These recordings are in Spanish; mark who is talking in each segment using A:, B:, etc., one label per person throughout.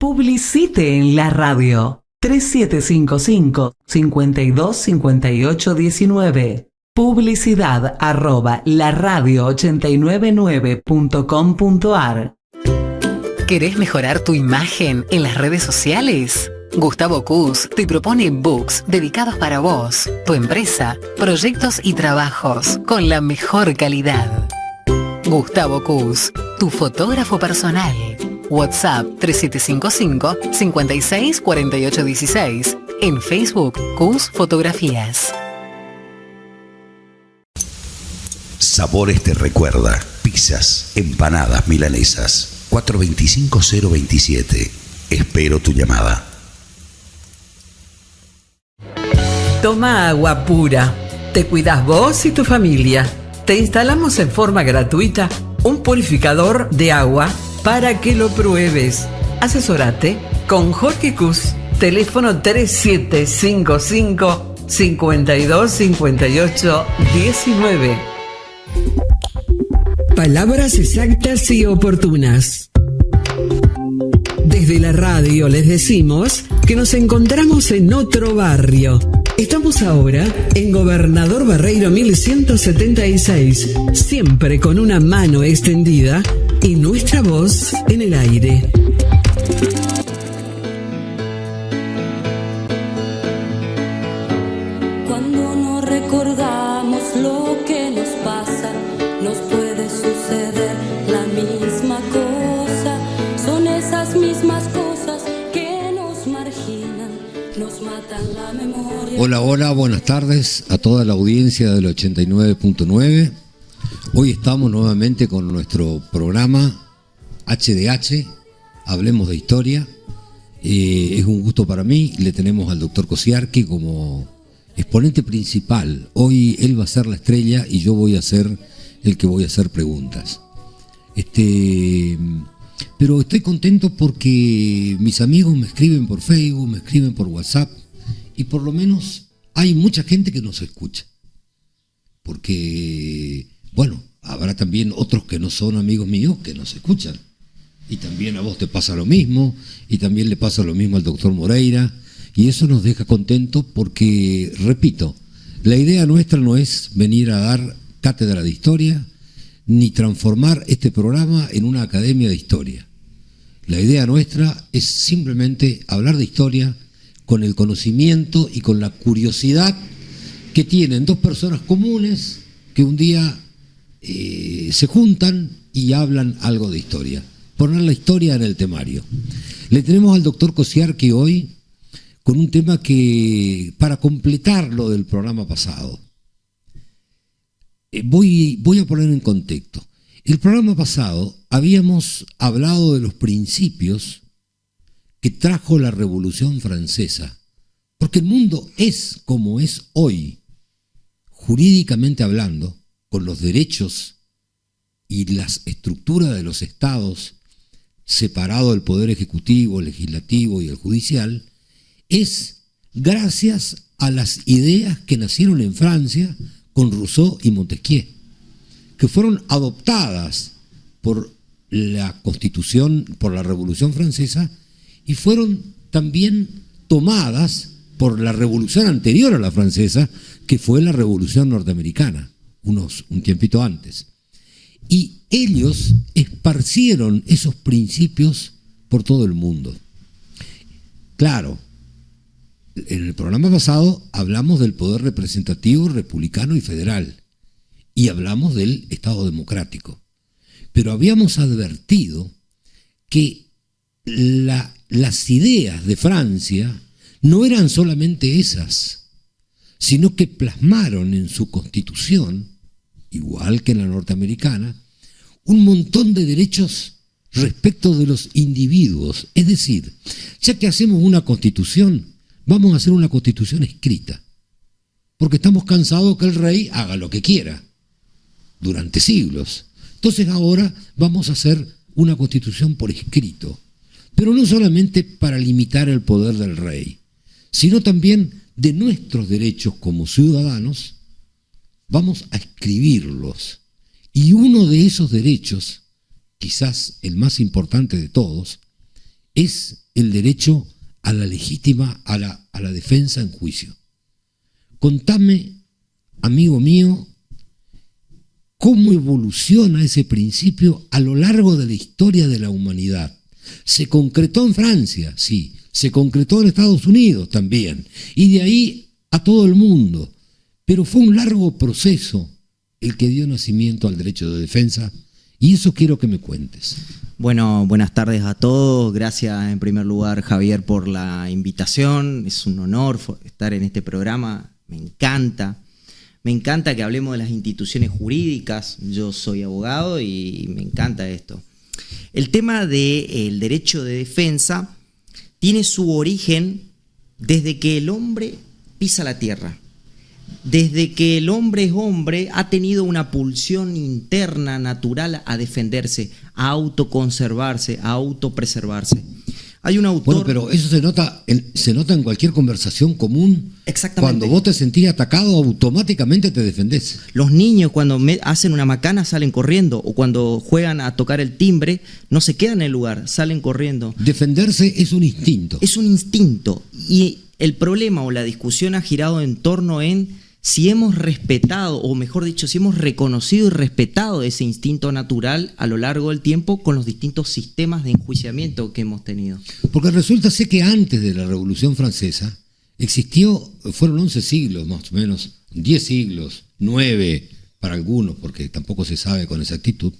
A: Publicite en la radio. 3755-525819. Publicidad @laradio899.com.ar. ¿Querés mejorar tu imagen en las redes sociales? Gustavo Cus te propone books dedicados para vos, tu empresa, proyectos y trabajos con la mejor calidad. Gustavo Cus, tu fotógrafo personal. WhatsApp 3755-564816. En Facebook, Cus Fotografías.
B: Sabores te recuerda. Pizzas, empanadas, milanesas. 425-027. Espero tu llamada.
C: Toma agua pura. Te cuidas vos y tu familia. Te instalamos en forma gratuita un purificador de agua para que lo pruebes. Asesórate con Jorge Cus. Teléfono 3755-525819. Palabras exactas y oportunas. Desde la radio les decimos que nos encontramos en otro barrio. Estamos ahora en Gobernador Barreiro 1176, siempre con una mano extendida y nuestra voz en el aire.
D: Cuando no recordamos lo que nos pasa, nos puede suceder la misma cosa. Son esas mismas cosas que nos marginan, nos matan la memoria.
E: Hola, buenas tardes a toda la audiencia del 89.9. Hoy estamos nuevamente con nuestro programa HDH, Hablemos de Historia. Es un gusto para mí, le tenemos al doctor Kosiarki como exponente principal. Hoy él va a ser la estrella y yo voy a ser el que voy a hacer preguntas. Pero estoy contento porque mis amigos me escriben por Facebook, me escriben por WhatsApp y por lo menos hay mucha gente que nos escucha. Porque, bueno, habrá también otros que no son amigos míos que nos escuchan. Y también a vos te pasa lo mismo, y también le pasa lo mismo al doctor Moreira, y eso nos deja contentos porque, repito, la idea nuestra no es venir a dar cátedra de historia, ni transformar este programa en una academia de historia. La idea nuestra es simplemente hablar de historia con el conocimiento y con la curiosidad que tienen dos personas comunes que un día se juntan y hablan algo de historia. Poner la historia en el temario. Le tenemos al doctor Kosiarki hoy con un tema que, para completar lo del programa pasado, voy a poner en contexto. El programa pasado habíamos hablado de los principios que trajo la Revolución Francesa, porque el mundo es como es hoy, jurídicamente hablando, con los derechos y las estructuras de los estados, separado del poder ejecutivo, legislativo y el judicial, es gracias a las ideas que nacieron en Francia con Rousseau y Montesquieu, que fueron adoptadas por la Constitución, por la Revolución Francesa, y fueron también tomadas por la revolución anterior a la francesa, que fue la Revolución Norteamericana, un tiempito antes. Y ellos esparcieron esos principios por todo el mundo. Claro, en el programa pasado hablamos del poder representativo, republicano y federal, y hablamos del Estado democrático. Pero habíamos advertido que las ideas de Francia no eran solamente esas, sino que plasmaron en su constitución, igual que en la norteamericana, un montón de derechos respecto de los individuos. Es decir, ya que hacemos una constitución, vamos a hacer una constitución escrita, porque estamos cansados que el rey haga lo que quiera durante siglos. Entonces ahora vamos a hacer una constitución por escrito, pero no solamente para limitar el poder del rey, sino también de nuestros derechos como ciudadanos. Vamos a escribirlos. Y uno de esos derechos, quizás el más importante de todos, es el derecho a la legítima, a la defensa en juicio. Contame, amigo mío, cómo evoluciona ese principio a lo largo de la historia de la humanidad. Se concretó en Francia, sí, se concretó en Estados Unidos también, y de ahí a todo el mundo. Pero fue un largo proceso el que dio nacimiento al derecho de defensa, y eso quiero que me cuentes.
F: Bueno, buenas tardes a todos. Gracias en primer lugar, Javier, por la invitación. Es un honor estar en este programa. Me encanta que hablemos de las instituciones jurídicas. Yo soy abogado y me encanta esto. El tema del derecho de defensa tiene su origen desde que el hombre pisa la tierra. Desde que el hombre es hombre, ha tenido una pulsión interna, natural, a defenderse, a autoconservarse, a autopreservarse. Hay un autor...
E: Bueno, pero eso se nota en cualquier conversación común.
F: Exactamente.
E: Cuando vos te sentís atacado, automáticamente te defendés.
F: Los niños cuando hacen una macana salen corriendo, o cuando juegan a tocar el timbre, no se quedan en el lugar, salen corriendo.
E: Defenderse es un instinto.
F: Es un instinto. Y el problema o la discusión ha girado en torno en si hemos respetado, o mejor dicho, si hemos reconocido y respetado ese instinto natural a lo largo del tiempo con los distintos sistemas de enjuiciamiento que hemos tenido.
E: Porque resulta ser que antes de la Revolución Francesa fueron 11 siglos más o menos, 10 siglos, 9 para algunos, porque tampoco se sabe con exactitud,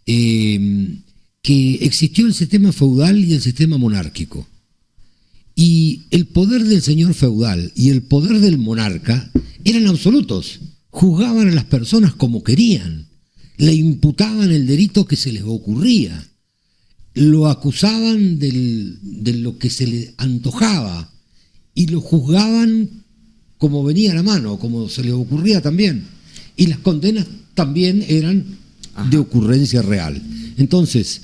E: que existió el sistema feudal y el sistema monárquico. Y el poder del señor feudal y el poder del monarca eran absolutos. Juzgaban a las personas como querían, le imputaban el delito que se les ocurría, lo acusaban de lo que se les antojaba y lo juzgaban como venía a la mano, como se les ocurría también. Y las condenas también eran de ocurrencia real. Entonces,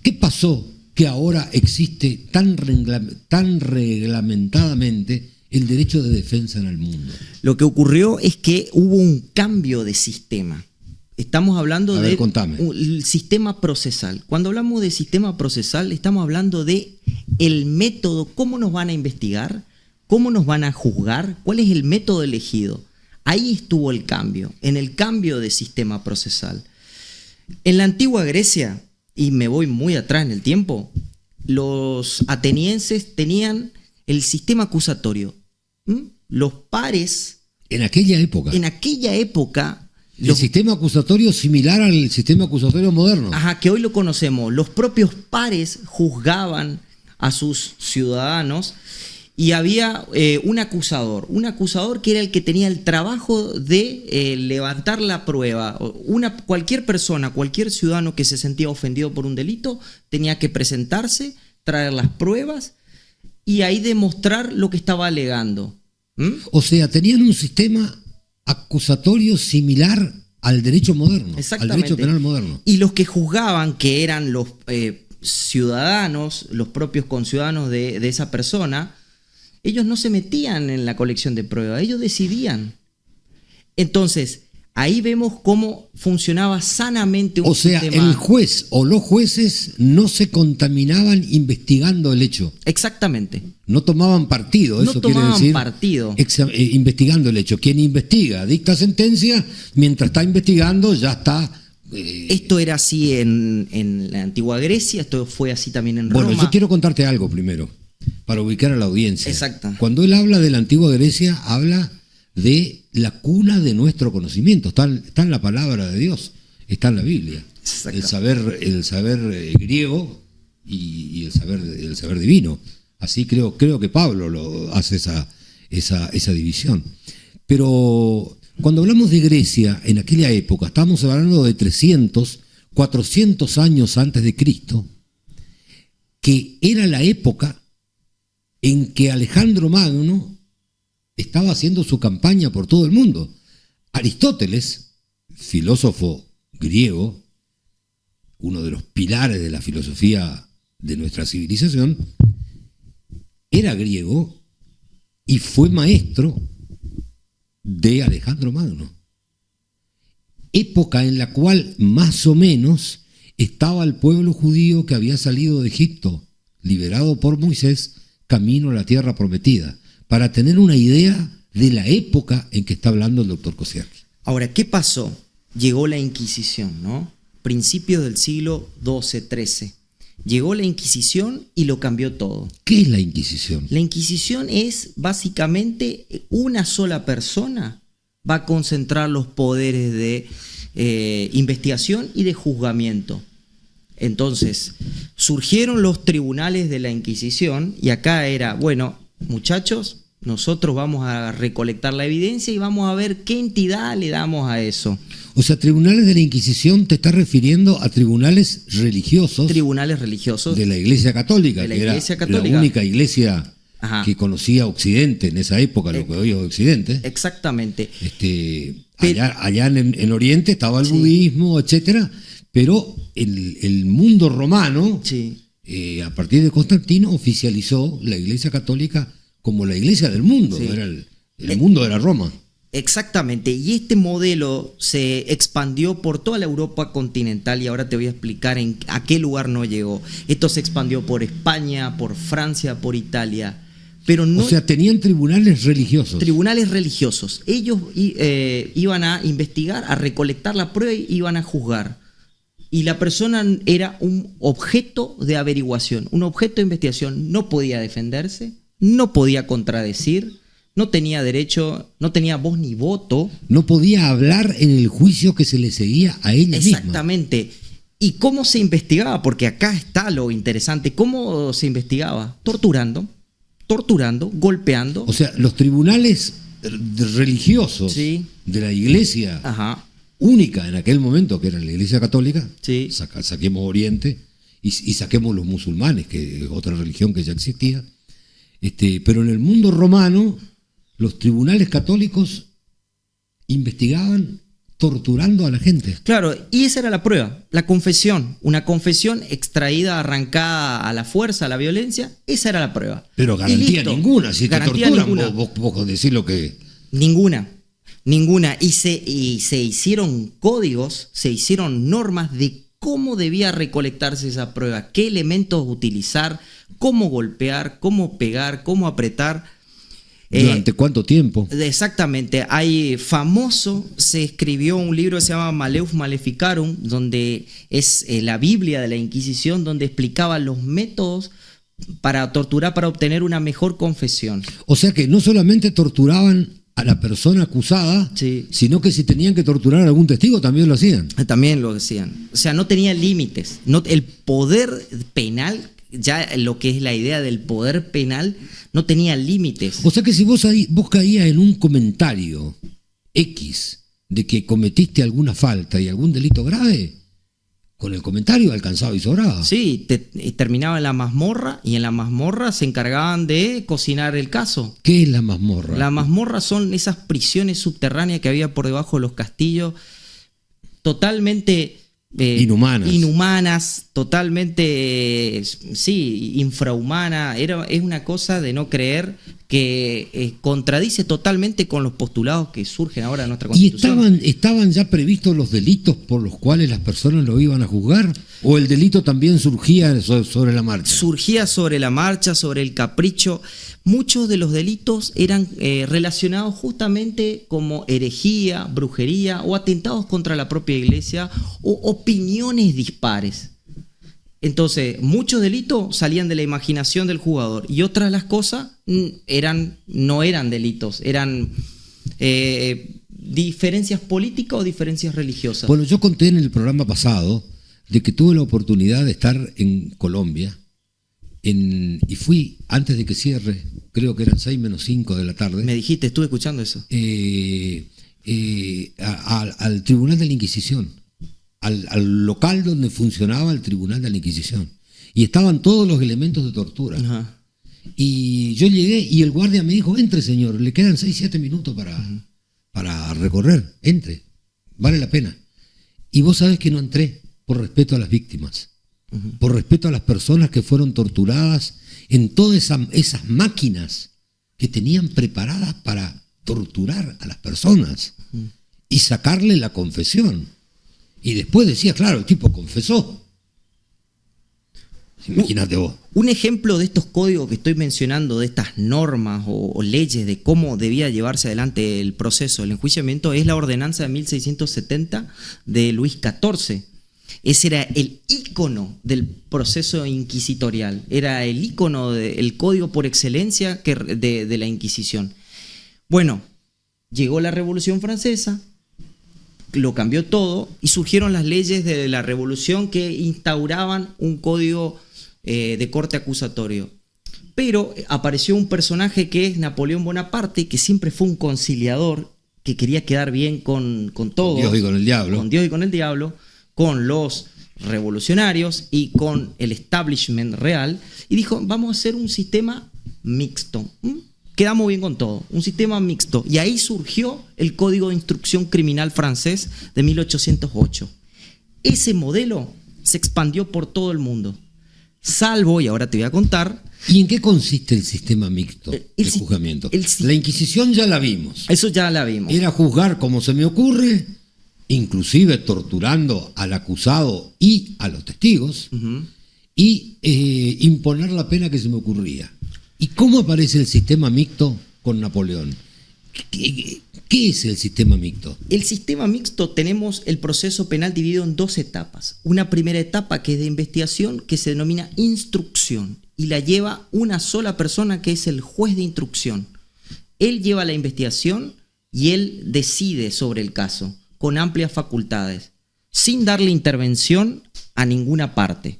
E: ¿qué pasó que ahora existe tan reglamentadamente el derecho de defensa en el mundo?
F: Lo que ocurrió es que hubo un cambio de sistema. Estamos hablando del sistema procesal. Cuando hablamos de sistema procesal, estamos hablando de el método, cómo nos van a investigar, cómo nos van a juzgar, cuál es el método elegido. Ahí estuvo el cambio, en el cambio de sistema procesal. En la antigua Grecia, y me voy muy atrás en el tiempo, los atenienses tenían el sistema acusatorio. Los pares...
E: En aquella época. El sistema acusatorio similar al sistema acusatorio moderno.
F: Ajá, que hoy lo conocemos. Los propios pares juzgaban a sus ciudadanos y había un acusador que era el que tenía el trabajo de levantar la prueba. Cualquier persona, cualquier ciudadano que se sentía ofendido por un delito tenía que presentarse, traer las pruebas y ahí demostrar lo que estaba alegando.
E: O sea, tenían un sistema acusatorio similar al derecho moderno, al derecho penal moderno.
F: Y los que juzgaban, que eran los ciudadanos, los propios conciudadanos de esa persona, ellos no se metían en la colección de pruebas, ellos decidían. Entonces, ahí vemos cómo funcionaba sanamente un sistema.
E: O sea, el juez o los jueces no se contaminaban investigando el hecho.
F: Exactamente.
E: No tomaban partido, eso quiere decir. No tomaban partido. Investigando el hecho. Quien investiga dicta sentencia, mientras está investigando ya está...
F: Esto era así en la antigua Grecia, esto fue así también en Roma.
E: Bueno, yo quiero contarte algo primero, para ubicar a la audiencia.
F: Exacto.
E: Cuando él habla de la antigua Grecia, habla de la cuna de nuestro conocimiento. Está en la palabra de Dios, está en la Biblia. El saber griego y el saber divino. Así creo que Pablo lo hace esa división. Pero cuando hablamos de Grecia en aquella época, estamos hablando de 300, 400 años antes de Cristo, que era la época en que Alejandro Magno estaba haciendo su campaña por todo el mundo. Aristóteles, filósofo griego, uno de los pilares de la filosofía de nuestra civilización, era griego y fue maestro de Alejandro Magno. Época en la cual más o menos estaba el pueblo judío que había salido de Egipto liberado por Moisés, camino a la tierra prometida, para tener una idea de la época en que está hablando el doctor Kosiarski.
F: Ahora, ¿qué pasó? Llegó la Inquisición, ¿no? Principios del siglo XII, XIII. Llegó la Inquisición y lo cambió todo.
E: ¿Qué es la Inquisición?
F: La Inquisición es básicamente una sola persona va a concentrar los poderes de investigación y de juzgamiento. Entonces, surgieron los tribunales de la Inquisición y acá era, bueno, muchachos, nosotros vamos a recolectar la evidencia y vamos a ver qué entidad le damos a eso.
E: O sea, tribunales de la Inquisición te estás refiriendo a tribunales religiosos.
F: Tribunales religiosos.
E: De la Iglesia Católica,
F: De la
E: que era
F: Iglesia Católica.
E: la única iglesia
F: Ajá.
E: que conocía Occidente en esa época, lo que hoy es Occidente.
F: Exactamente.
E: Allá en Oriente estaba el
F: Sí.
E: budismo, etcétera, pero el mundo romano,
F: Sí.
E: a partir de Constantino, oficializó la Iglesia Católica como la iglesia del mundo.
F: Sí.
E: Era el mundo era Roma.
F: Exactamente, y este modelo se expandió por toda la Europa continental y ahora te voy a explicar a qué lugar no llegó. Esto se expandió por España, por Francia, por Italia, pero no...
E: O sea, tenían tribunales religiosos.
F: Tribunales religiosos. Ellos iban a investigar, a recolectar la prueba y iban a juzgar. Y la persona era un objeto de averiguación, un objeto de investigación. No podía defenderse, no podía contradecir, no tenía derecho, no tenía voz ni voto.
E: No podía hablar en el juicio que se le seguía a ella misma.
F: Exactamente. ¿Y cómo se investigaba? Porque acá está lo interesante. ¿Cómo se investigaba? Torturando, golpeando.
E: O sea, los tribunales religiosos
F: Sí.
E: de la iglesia
F: Ajá.
E: única en aquel momento, que era la Iglesia Católica,
F: Sí.
E: saquemos Oriente y saquemos los musulmanes, que es otra religión que ya existía. Pero en el mundo romano, los tribunales católicos investigaban torturando a la gente.
F: Claro, y esa era la prueba, la confesión. Una confesión extraída, arrancada a la fuerza, a la violencia, esa era la prueba.
E: Pero
F: Y
E: garantía
F: listo.
E: ninguna, si
F: Garantía
E: te torturan,
F: ninguna.
E: vos decís lo que...
F: Ninguna. Y se hicieron códigos, se hicieron normas de cómo debía recolectarse esa prueba, qué elementos utilizar, cómo golpear, cómo pegar, cómo apretar.
E: ¿Durante cuánto tiempo?
F: Exactamente, se escribió un libro que se llama Maleus Maleficarum, donde es la Biblia de la Inquisición, donde explicaba los métodos para torturar, para obtener una mejor confesión.
E: O sea que no solamente torturaban a la persona acusada,
F: Sí.
E: sino que si tenían que torturar a algún testigo también lo hacían.
F: También lo decían. O sea, no tenía límites. El poder penal, ya lo que es la idea del poder penal, no tenía límites.
E: O sea que si vos caías en un comentario X de que cometiste alguna falta y algún delito grave, con el comentario alcanzaba y sobraba.
F: Sí, terminaba en la mazmorra y en la mazmorra se encargaban de cocinar el caso.
E: ¿Qué es la mazmorra?
F: La mazmorra son esas prisiones subterráneas que había por debajo de los castillos, totalmente inhumanas, totalmente infrahumana. Es una cosa de no creer, que contradice totalmente con los postulados que surgen ahora en nuestra Constitución.
E: ¿Y estaban ya previstos los delitos por los cuales las personas lo iban a juzgar? ¿O el delito también surgía sobre la marcha?
F: Surgía sobre la marcha, sobre el capricho. Muchos de los delitos eran relacionados justamente como herejía, brujería o atentados contra la propia iglesia o opiniones dispares. Entonces, muchos delitos salían de la imaginación del jugador y otras de las cosas no eran delitos, eran diferencias políticas o diferencias religiosas.
E: Bueno, yo conté en el programa pasado de que tuve la oportunidad de estar en Colombia y fui antes de que cierre, creo que eran 6 menos 5 de la tarde.
F: Me dijiste, estuve escuchando eso.
E: Al Tribunal de la Inquisición, al local donde funcionaba el Tribunal de la Inquisición. Y estaban todos los elementos de tortura.
F: Ajá.
E: Y yo llegué y el guardia me dijo, entre señor, le quedan 6-7 minutos para recorrer, entre, vale la pena. Y vos sabés que no entré por respeto a las víctimas, por respeto a las personas que fueron torturadas en todas esas máquinas que tenían preparadas para torturar a las personas y sacarle la confesión. Y después decía, claro, el tipo confesó. Imagínate vos.
F: Un ejemplo de estos códigos que estoy mencionando, de estas normas o leyes de cómo debía llevarse adelante el proceso, el enjuiciamiento, es la ordenanza de 1670 de Luis XIV. Ese era el ícono del proceso inquisitorial, era el ícono del código por excelencia de la Inquisición. Bueno, llegó la Revolución Francesa, lo cambió todo y surgieron las leyes de la Revolución que instauraban un código de corte acusatorio. Pero apareció un personaje que es Napoleón Bonaparte, que siempre fue un conciliador, que quería quedar bien con todos.
E: Con Dios y con el diablo.
F: Con Dios y con el diablo, con los revolucionarios y con el establishment real. Y dijo, vamos a hacer un sistema mixto. Quedamos bien con todo, un sistema mixto. Y ahí surgió el Código de Instrucción Criminal francés de 1808. Ese modelo se expandió por todo el mundo. Salvo, y ahora te voy a contar...
E: ¿Y en qué consiste el sistema mixto de juzgamiento? La Inquisición ya la vimos.
F: Eso ya la vimos.
E: Era juzgar como se me ocurre, inclusive torturando al acusado y a los testigos, y imponer la pena que se me ocurría. ¿Y cómo aparece el sistema mixto con Napoleón? ¿Qué es el sistema mixto?
F: El sistema mixto, tenemos el proceso penal dividido en dos etapas. Una primera etapa que es de investigación, que se denomina instrucción, y la lleva una sola persona, que es el juez de instrucción. Él lleva la investigación y él decide sobre el caso, con amplias facultades, sin darle intervención a ninguna parte.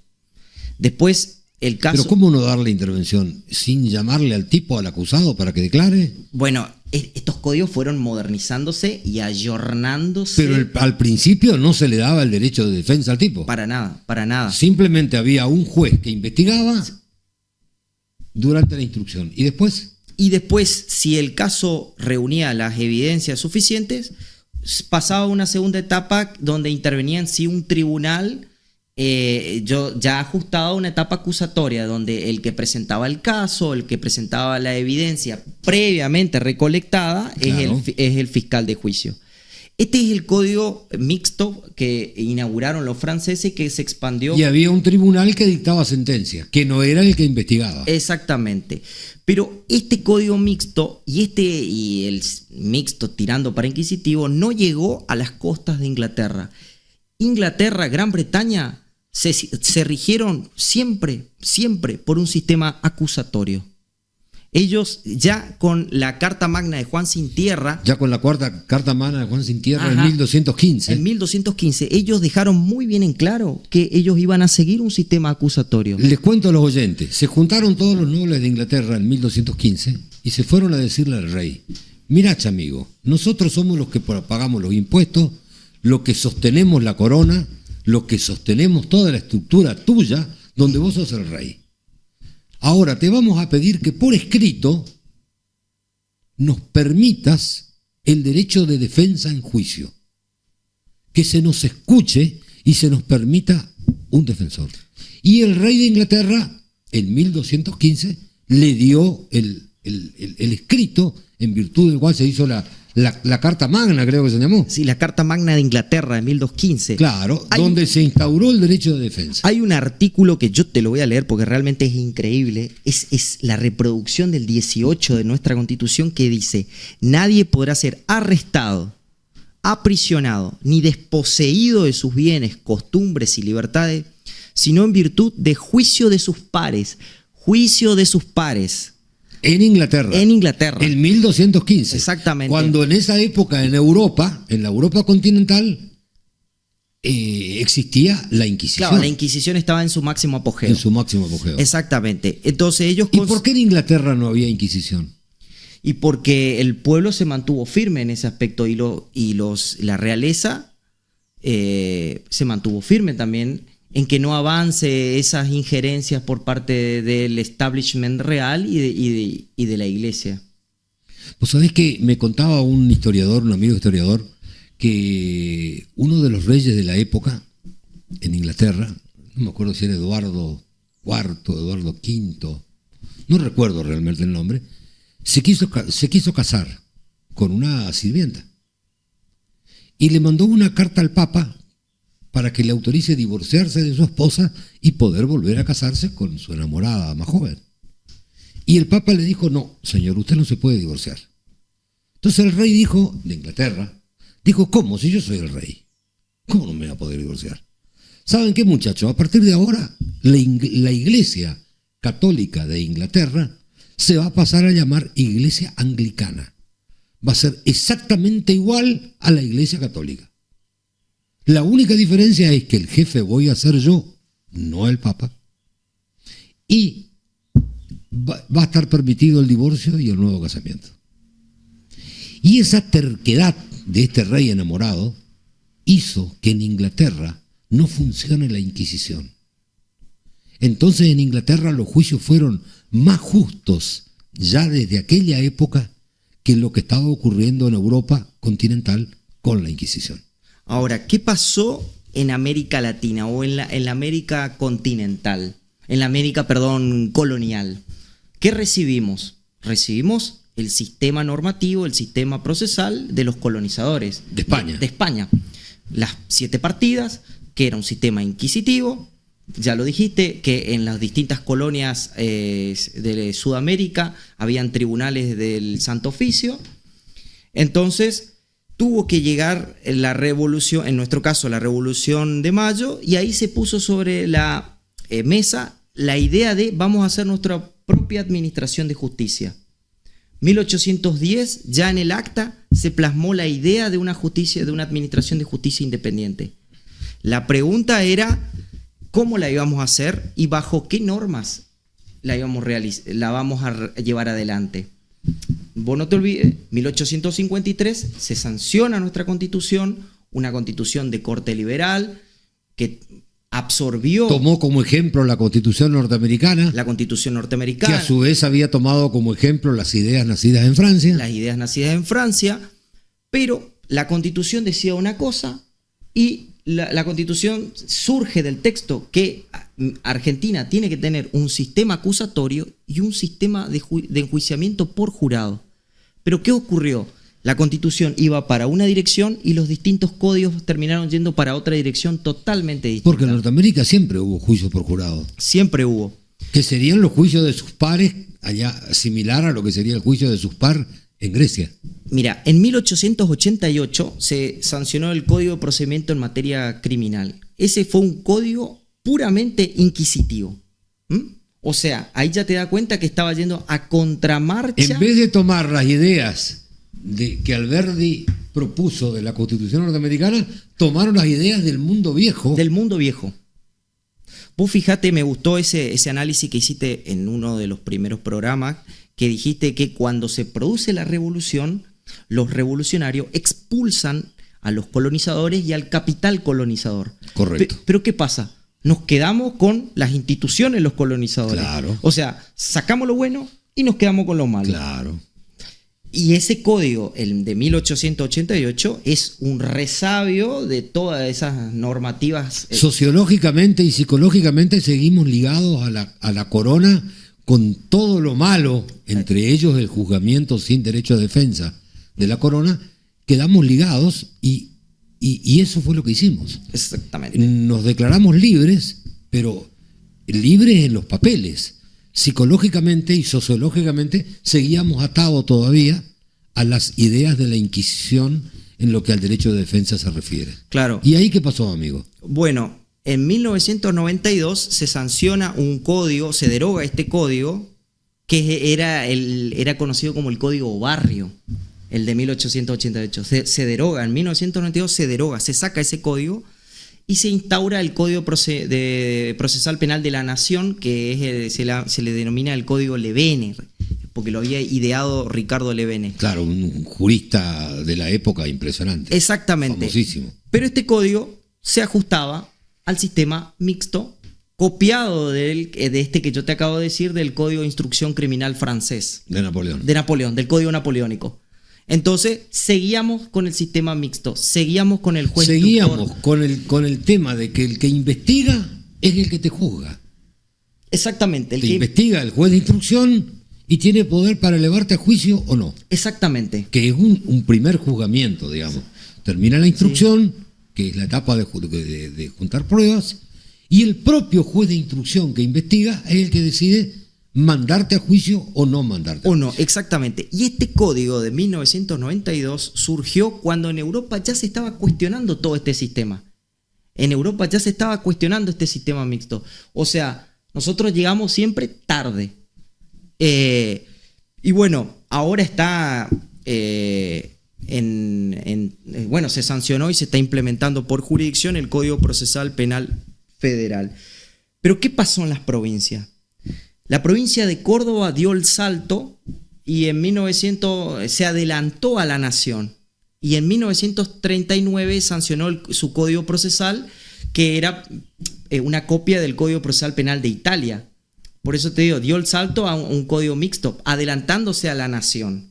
F: Después, el caso...
E: ¿Pero cómo no darle intervención? ¿Sin llamarle al tipo, al acusado, para que declare?
F: Bueno, estos códigos fueron modernizándose y ayornándose.
E: Pero al principio no se le daba el derecho de defensa al tipo.
F: Para nada, para nada.
E: Simplemente había un juez que investigaba durante la instrucción. ¿Y después?
F: Y después, si el caso reunía las evidencias suficientes, pasaba a una segunda etapa donde intervenía en sí un tribunal ya ajustado a una etapa acusatoria, donde el que presentaba el caso, el que presentaba la evidencia previamente recolectada,
E: claro,
F: es el fiscal de juicio. Este es el código mixto que inauguraron los franceses, que se expandió.
E: Y había un tribunal que dictaba sentencia, que no era el que investigaba.
F: Exactamente. Pero este código mixto y el mixto tirando para inquisitivo no llegó a las costas de Inglaterra. Inglaterra, Gran Bretaña se rigieron siempre por un sistema acusatorio. Ellos ya con la Carta Magna de Juan Sin Tierra...
E: Ya con la cuarta Carta Magna de Juan Sin Tierra,
F: ajá,
E: en 1215.
F: En 1215, ellos dejaron muy bien en claro que ellos iban a seguir un sistema acusatorio.
E: Les cuento a los oyentes, se juntaron todos los nobles de Inglaterra en 1215 y se fueron a decirle al rey: mirá, amigo, nosotros somos los que pagamos los impuestos, los que sostenemos la corona, los que sostenemos toda la estructura tuya, donde vos sos el rey. Ahora te vamos a pedir que por escrito nos permitas el derecho de defensa en juicio, que se nos escuche y se nos permita un defensor. Y el rey de Inglaterra, en 1215, le dio el escrito, en virtud del cual se hizo la Carta Magna, creo que se llamó.
F: Sí, la Carta Magna de Inglaterra de 1215.
E: Claro, donde se instauró el derecho de defensa.
F: Hay un artículo que yo te lo voy a leer porque realmente es increíble. Es la reproducción del 18 de nuestra Constitución, que dice: nadie podrá ser arrestado, aprisionado, ni desposeído de sus bienes, costumbres y libertades, sino en virtud de juicio de sus pares. Juicio de sus pares.
E: En Inglaterra.
F: En Inglaterra.
E: En 1215.
F: Exactamente.
E: Cuando en esa época en Europa, en la Europa continental, existía la Inquisición.
F: Claro, la Inquisición estaba en su máximo apogeo.
E: En su máximo apogeo.
F: Exactamente. Entonces ellos...
E: ¿Y por qué en Inglaterra no había Inquisición?
F: Y porque el pueblo se mantuvo firme en ese aspecto y la realeza se mantuvo firme también en que no avance esas injerencias por parte del establishment real y de la iglesia.
E: Pues sabés que me contaba un historiador, un amigo historiador, que uno de los reyes de la época en Inglaterra, no me acuerdo si era Eduardo IV, Eduardo V, no recuerdo realmente el nombre, se quiso casar con una sirvienta y le mandó una carta al Papa para que le autorice divorciarse de su esposa y poder volver a casarse con su enamorada más joven. Y el Papa le dijo, no, señor, usted no se puede divorciar. Entonces el rey de Inglaterra, dijo, ¿cómo? Si yo soy el rey, ¿cómo no me voy a poder divorciar? ¿Saben qué, muchachos? A partir de ahora, la Iglesia Católica de Inglaterra se va a pasar a llamar Iglesia Anglicana. Va a ser exactamente igual a la Iglesia Católica. La única diferencia es que el jefe voy a ser yo, no el Papa. Y va a estar permitido el divorcio y el nuevo casamiento. Y esa terquedad de este rey enamorado hizo que en Inglaterra no funcione la Inquisición. Entonces en Inglaterra los juicios fueron más justos ya desde aquella época que lo que estaba ocurriendo en Europa continental con la Inquisición.
F: Ahora, ¿qué pasó en América Latina o en la América continental? En la América, colonial. ¿Qué recibimos? Recibimos el sistema normativo, el sistema procesal de los colonizadores.
E: De España.
F: De España. Las 7 partidas, que era un sistema inquisitivo. Ya lo dijiste, que en las distintas colonias de Sudamérica habían tribunales del Santo Oficio. Entonces tuvo que llegar la revolución, en nuestro caso la Revolución de Mayo, y ahí se puso sobre la mesa la idea de vamos a hacer nuestra propia administración de justicia. 1810, ya en el acta se plasmó la idea de una justicia, de una administración de justicia independiente. La pregunta era cómo la íbamos a hacer y bajo qué normas la vamos a llevar adelante. Vos no te olvides, 1853 se sanciona nuestra constitución, una constitución de corte liberal que absorbió...
E: Tomó como ejemplo la Constitución norteamericana.
F: La Constitución norteamericana.
E: Que a su vez había tomado como ejemplo las ideas nacidas en Francia.
F: Las ideas nacidas en Francia, pero la Constitución decía una cosa y la Constitución surge del texto que Argentina tiene que tener un sistema acusatorio y un sistema de enjuiciamiento por jurado. Pero ¿qué ocurrió? La Constitución iba para una dirección y los distintos códigos terminaron yendo para otra dirección totalmente distinta.
E: Porque en Norteamérica siempre hubo juicios por jurado.
F: Siempre hubo.
E: Que serían los juicios de sus pares, allá similar a lo que sería el juicio de sus par en Grecia.
F: Mira, en 1888 se sancionó el Código de Procedimiento en materia criminal. Ese fue un código puramente inquisitivo. O sea, ahí ya te das cuenta que estaba yendo a contramarcha.
E: En vez de tomar las ideas que Alberdi propuso de la Constitución norteamericana, tomaron las ideas del mundo viejo.
F: Del mundo viejo. Vos fíjate, me gustó ese análisis que hiciste en uno de los primeros programas, que dijiste que cuando se produce la revolución, los revolucionarios expulsan a los colonizadores y al capital colonizador.
E: Correcto.
F: Pero ¿qué pasa? Nos quedamos con las instituciones los colonizadores.
E: Claro.
F: O sea, sacamos lo bueno y nos quedamos con lo malo.
E: Claro.
F: Y ese código, el de 1888, es un resabio de todas esas normativas.
E: Sociológicamente y psicológicamente seguimos ligados a la corona con todo lo malo, entre ellos el juzgamiento sin derecho a defensa de la corona, quedamos ligados y eso fue lo que hicimos.
F: Exactamente.
E: Nos declaramos libres, pero libres en los papeles. Psicológicamente y sociológicamente seguíamos atados todavía a las ideas de la Inquisición en lo que al derecho de defensa se refiere.
F: Claro.
E: ¿Y ahí qué pasó, amigo?
F: Bueno, en 1992 se sanciona un código, se deroga este código, que era conocido como el Código Barrio, el de 1888. Se deroga, en 1992 se deroga, se saca ese código y se instaura el Código Procesal Penal de la Nación, que es se le denomina el Código Levene, porque lo había ideado Ricardo Levene.
E: Claro, un jurista de la época impresionante.
F: Exactamente.
E: Famosísimo.
F: Pero este código se ajustaba al sistema mixto, copiado de este que yo te acabo de decir, del Código de Instrucción Criminal francés.
E: De Napoleón.
F: De Napoleón, del Código Napoleónico. Entonces, seguíamos con el sistema mixto, seguíamos con el juez
E: Seguíamos
F: instructor.
E: con el tema de que el que investiga es el que te juzga.
F: Exactamente.
E: Te investiga el juez de instrucción y tiene poder para elevarte a juicio o no.
F: Exactamente.
E: Que es un primer juzgamiento, digamos. Termina la instrucción, que es la etapa de juntar pruebas, y el propio juez de instrucción que investiga es el que decide mandarte a juicio o no mandarte a
F: O no,
E: juicio.
F: exactamente. Y este código de 1992 surgió cuando en Europa ya se estaba cuestionando todo este sistema. En Europa ya se estaba cuestionando este sistema mixto. O sea, nosotros llegamos siempre tarde. Y bueno, ahora está bueno, se sancionó y se está implementando por jurisdicción el Código Procesal Penal Federal. Pero ¿qué pasó en las provincias? La provincia de Córdoba dio el salto y en 1900 se adelantó a la nación. Y en 1939 sancionó su Código Procesal, que era una copia del Código Procesal Penal de Italia. Por eso te digo, dio el salto a un código mixto, adelantándose a la nación.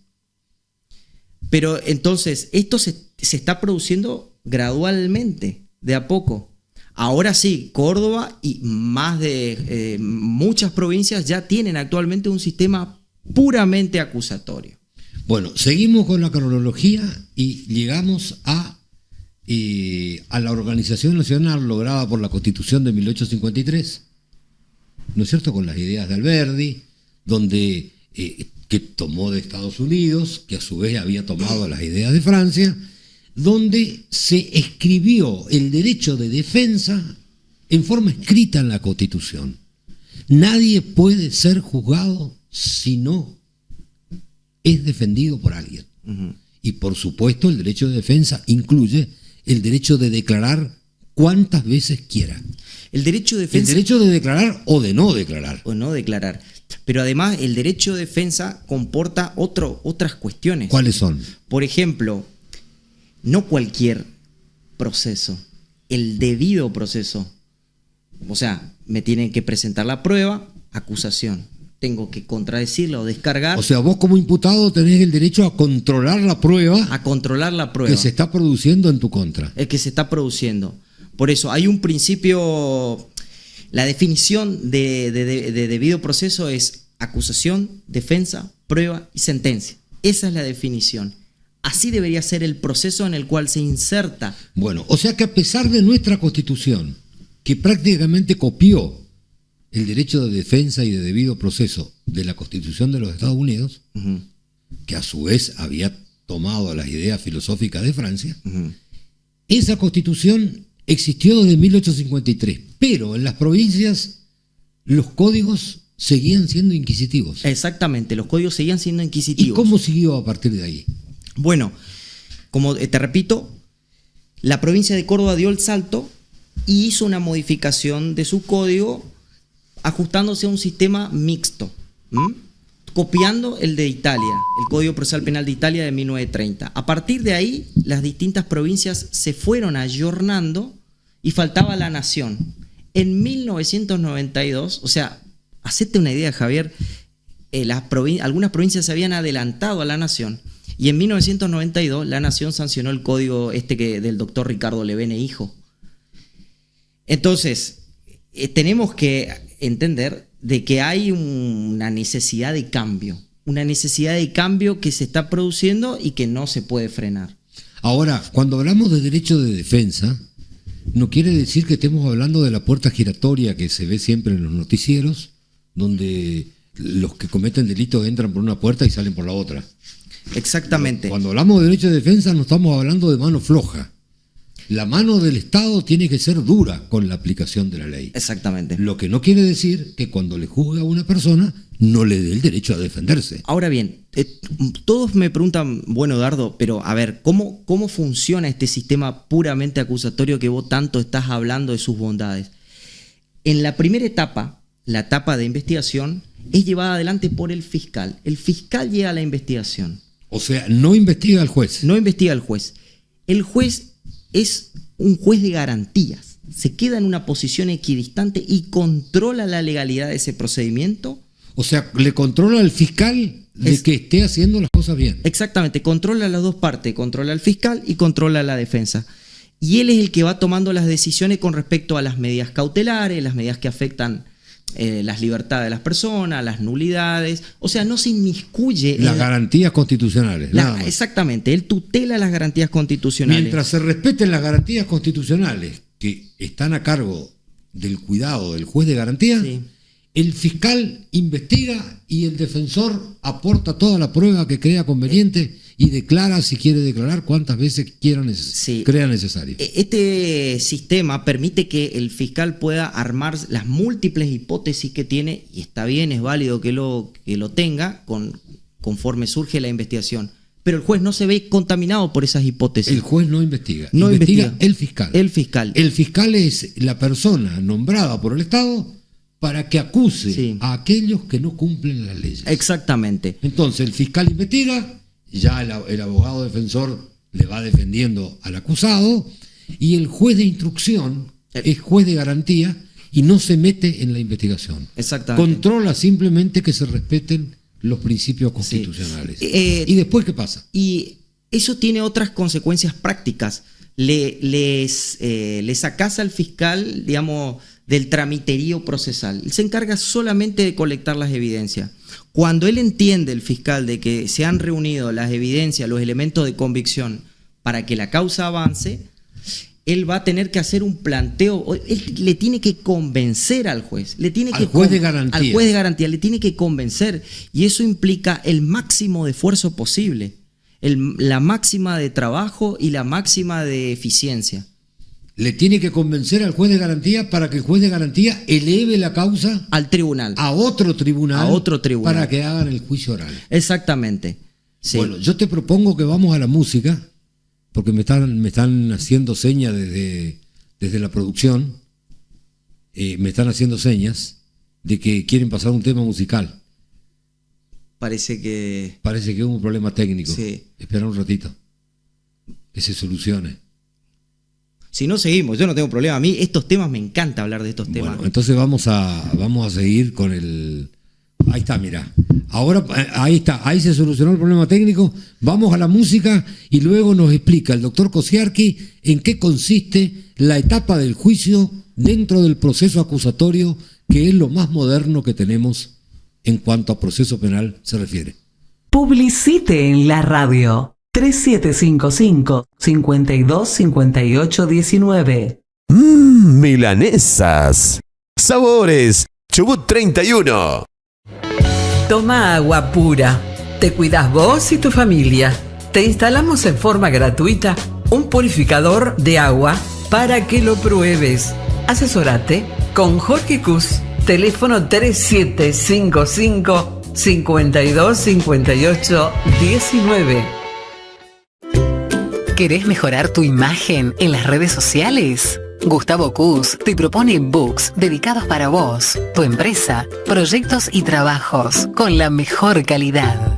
F: Pero entonces, esto se está produciendo gradualmente, de a poco. Ahora sí, Córdoba y más de muchas provincias ya tienen actualmente un sistema puramente acusatorio.
E: Bueno, seguimos con la cronología y llegamos a la organización nacional lograda por la Constitución de 1853, ¿no es cierto?, con las ideas de Alberdi, donde que tomó de Estados Unidos, que a su vez había tomado las ideas de Francia, donde se escribió el derecho de defensa en forma escrita en la Constitución. Nadie puede ser juzgado si no es defendido por alguien.
F: Uh-huh.
E: Y por supuesto el derecho de defensa incluye el derecho de declarar cuantas veces quiera.
F: El derecho de defensa...
E: El derecho de declarar o de no declarar.
F: O no declarar. Pero además el derecho de defensa comporta otras cuestiones.
E: ¿Cuáles son?
F: Por ejemplo, no cualquier proceso, el debido proceso. O sea, me tienen que presentar la prueba, acusación. Tengo que contradecirla o descargar.
E: O sea, vos como imputado tenés el derecho a controlar la prueba,
F: a controlar la prueba
E: que se está produciendo en tu contra.
F: el que se está produciendo. Por eso hay un principio, la definición de debido proceso es acusación, defensa, prueba y sentencia. Esa es la definición. Así debería ser el proceso en el cual se inserta.
E: Bueno, o sea que a pesar de nuestra Constitución, que prácticamente copió el derecho de defensa y de debido proceso de la Constitución de los Estados Unidos,
F: Uh-huh.
E: que a su vez había tomado las ideas filosóficas de Francia,
F: Uh-huh.
E: esa Constitución existió desde 1853, pero en las provincias los códigos seguían siendo inquisitivos.
F: Exactamente, los códigos seguían siendo
E: ¿Y
F: inquisitivos.
E: cómo siguió a partir de ahí?
F: Bueno, como te repito, la provincia de Córdoba dio el salto y hizo una modificación de su código ajustándose a un sistema mixto, copiando el de Italia, el Código Procesal Penal de Italia de 1930. A partir de ahí, las distintas provincias se fueron ayornando y faltaba la nación. En 1992, o sea, hacete una idea, Javier, algunas provincias se habían adelantado a la nación y en 1992 la nación sancionó el código del doctor Ricardo Levene hijo. Entonces, tenemos que entender de que hay una necesidad de cambio que se está produciendo y que no se puede frenar.
E: Ahora, cuando hablamos de derecho de defensa, no quiere decir que estemos hablando de la puerta giratoria que se ve siempre en los noticieros, donde los que cometen delitos entran por una puerta y salen por la otra.
F: Exactamente.
E: Cuando hablamos de derecho de defensa no estamos hablando de mano floja. La mano del Estado tiene que ser dura con la aplicación de la ley.
F: Exactamente.
E: Lo que no quiere decir que cuando le juzga a una persona no le dé el derecho a defenderse.
F: Ahora bien, todos me preguntan, bueno, Dardo, pero a ver, ¿cómo funciona este sistema puramente acusatorio que vos tanto estás hablando de sus bondades? En la primera etapa, la etapa de investigación, es llevada adelante por el fiscal. El fiscal llega a la investigación.
E: O sea, no investiga al juez.
F: No investiga al juez. El juez es un juez de garantías. Se queda en una posición equidistante y controla la legalidad de ese procedimiento.
E: O sea, le controla al fiscal de que esté haciendo las cosas bien.
F: Exactamente, controla las dos partes, controla al fiscal y controla la defensa. Y él es el que va tomando las decisiones con respecto a las medidas cautelares, las medidas que afectan las libertades de las personas, las nulidades, o sea, no se inmiscuye
E: Las garantías constitucionales. Nada más.
F: Exactamente, él tutela las garantías constitucionales.
E: Mientras se respeten las garantías constitucionales que están a cargo del cuidado del juez de garantía,
F: Sí.
E: el fiscal investiga y el defensor aporta toda la prueba que crea conveniente y declara, si quiere declarar, cuántas veces
F: Sí.
E: crea necesario.
F: Este sistema permite que el fiscal pueda armar las múltiples hipótesis que tiene, y está bien, es válido que lo tenga conforme surge la investigación. Pero el juez no se ve contaminado por esas hipótesis.
E: El juez no investiga,
F: No
E: investiga
F: investiga.
E: el fiscal.
F: El fiscal.
E: El fiscal es la persona nombrada por el Estado para que acuse
F: Sí.
E: a aquellos que no cumplen las leyes.
F: Exactamente.
E: Entonces el fiscal investiga, ya el abogado defensor le va defendiendo al acusado, y el juez de instrucción es juez de garantía y no se mete en la investigación.
F: Exactamente.
E: Controla simplemente que se respeten los principios constitucionales. ¿Y después qué pasa?
F: Y eso tiene otras consecuencias prácticas. Les sacás al fiscal, digamos, del tramiterío procesal. Él se encarga solamente de colectar las evidencias. Cuando él entiende, el fiscal, de que se han reunido las evidencias, los elementos de convicción para que la causa avance, él va a tener que hacer un planteo, él le tiene que convencer al juez,
E: Al juez de garantía.
F: al juez de garantía, le tiene que convencer, y eso implica el máximo de esfuerzo posible, la máxima de trabajo y la máxima de eficiencia.
E: Le tiene que convencer al juez de garantía para que el juez de garantía eleve la causa
F: Al tribunal.
E: a otro tribunal, para que hagan el juicio oral.
F: Exactamente. Sí.
E: Bueno, yo te propongo que vamos a la música, porque me están haciendo señas desde la producción, me están haciendo señas de que quieren pasar un tema musical.
F: Parece que
E: hubo un problema técnico.
F: Sí.
E: Espera un ratito, que se solucione.
F: si no seguimos, yo no tengo problema. A mí estos temas me encanta hablar de estos temas.
E: Bueno, entonces vamos a seguir con el... Ahí está, mirá. Ahora, ahí está, ahí se solucionó el problema técnico. Vamos a la música y luego nos explica el doctor Kosiarki en qué consiste la etapa del juicio dentro del proceso acusatorio, que es lo más moderno que tenemos en cuanto a proceso penal se refiere.
A: Publicite en la radio 3755-525819.
G: Milanesas. Sabores. Chubut 31.
C: Toma agua pura. Te cuidas vos y tu familia. Te instalamos en forma gratuita un purificador de agua para que lo pruebes. Asesorate con Jorge Cus. Teléfono 3755-525819.
A: ¿Querés mejorar tu imagen en las redes sociales? Gustavo Cus te propone books dedicados para vos, tu empresa, proyectos y trabajos con la mejor calidad.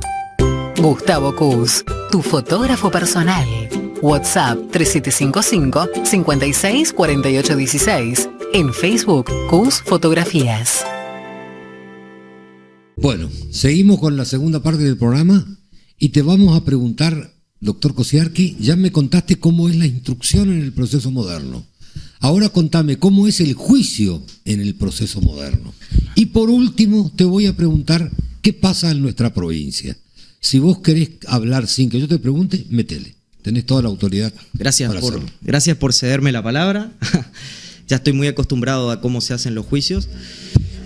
A: Gustavo Cus, tu fotógrafo personal. WhatsApp 3755-564816. En Facebook, Cus Fotografías.
E: Bueno, seguimos con la segunda parte del programa y te vamos a preguntar, doctor Kosiarki, ya me contaste cómo es la instrucción en el proceso moderno. Ahora contame cómo es el juicio en el proceso moderno. Y por último te voy a preguntar qué pasa en nuestra provincia. Si vos querés hablar sin que yo te pregunte, métele. Tenés toda la autoridad.
F: Gracias por cederme la palabra. Ya estoy muy acostumbrado a cómo se hacen los juicios.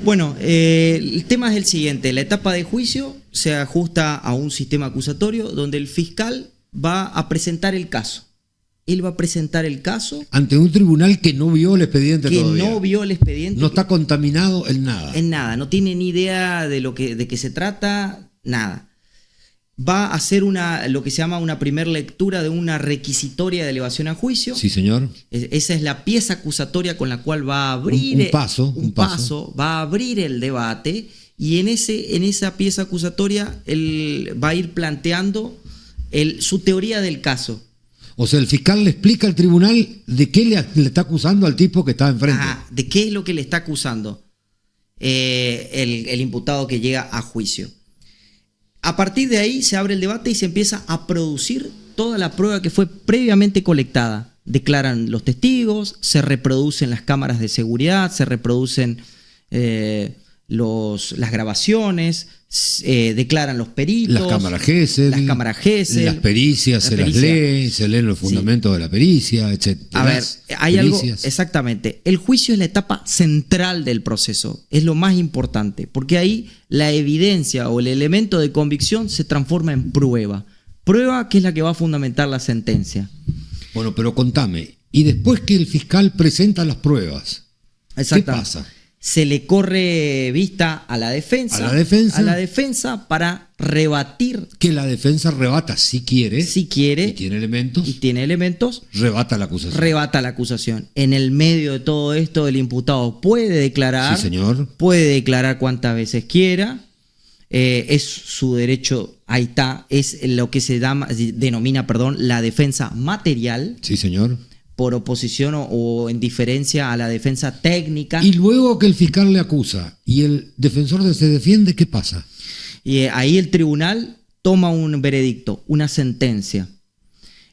F: Bueno, el tema es el siguiente. La etapa de juicio se ajusta a un sistema acusatorio donde el fiscal va a presentar el caso. Él va a presentar el caso
E: ante un tribunal que no vio el expediente todavía.
F: Que no vio el expediente.
E: No está contaminado en nada.
F: En nada, no tiene ni idea de qué se trata, nada. Va a hacer lo que se llama una primera lectura de una requisitoria de elevación a juicio.
E: Sí, señor.
F: Esa es la pieza acusatoria con la cual va a abrir
E: un paso.
F: Va a abrir el debate, y en esa pieza acusatoria él va a ir planteando su teoría del caso.
E: O sea, el fiscal le explica al tribunal de qué le está acusando al tipo que está enfrente.
F: De qué es lo que le está acusando el imputado que llega a juicio. A partir de ahí se abre el debate y se empieza a producir toda la prueba que fue previamente colectada. Declaran los testigos, se reproducen las cámaras de seguridad, se reproducen las grabaciones, declaran los peritos,
E: las cámaras Gesell, las pericias, se leen los fundamentos de la pericia, etc.
F: A ver, hay algo, exactamente. El juicio es la etapa central del proceso, es lo más importante, porque ahí la evidencia o el elemento de convicción se transforma en prueba. Prueba que es la que va a fundamentar la sentencia.
E: Bueno, pero contame, y después que el fiscal presenta las pruebas, ¿qué pasa?
F: Se le corre vista a la defensa.
E: A la defensa
F: para rebatir.
E: Que la defensa rebata si quiere.
F: Si quiere.
E: Y tiene elementos.
F: Rebata la acusación. En el medio de todo esto, el imputado puede declarar.
E: Sí, señor.
F: Puede declarar cuantas veces quiera. Es su derecho, ahí está. Es lo que se denomina la defensa material.
E: Sí, señor.
F: Por oposición o en diferencia a la defensa técnica.
E: Y luego que el fiscal le acusa y el defensor se defiende, ¿qué pasa?
F: Y ahí el tribunal toma un veredicto, una sentencia.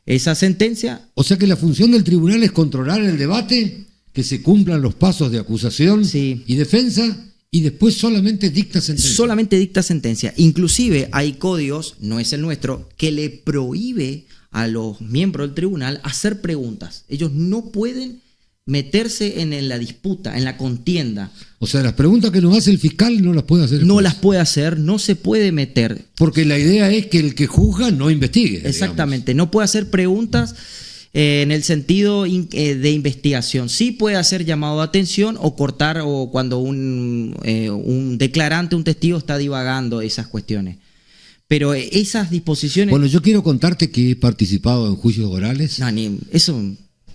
F: Esa sentencia...
E: O sea que la función del tribunal es controlar el debate, que se cumplan los pasos de acusación y defensa, y después solamente dicta sentencia.
F: Solamente dicta sentencia. Inclusive hay códigos, no es el nuestro, que le prohíbe a los miembros del tribunal hacer preguntas. Ellos no pueden meterse en la disputa, en la contienda.
E: O sea, las preguntas que nos hace el fiscal no las puede hacer.
F: No las puede hacer, no se puede meter.
E: Porque la idea es que el que juzga no investigue.
F: Exactamente, no puede hacer preguntas en el sentido de investigación. Sí puede hacer llamado de atención o cortar o cuando un declarante, un testigo está divagando esas cuestiones. Pero esas disposiciones...
E: Bueno, yo quiero contarte que he participado en juicios orales.
F: Eso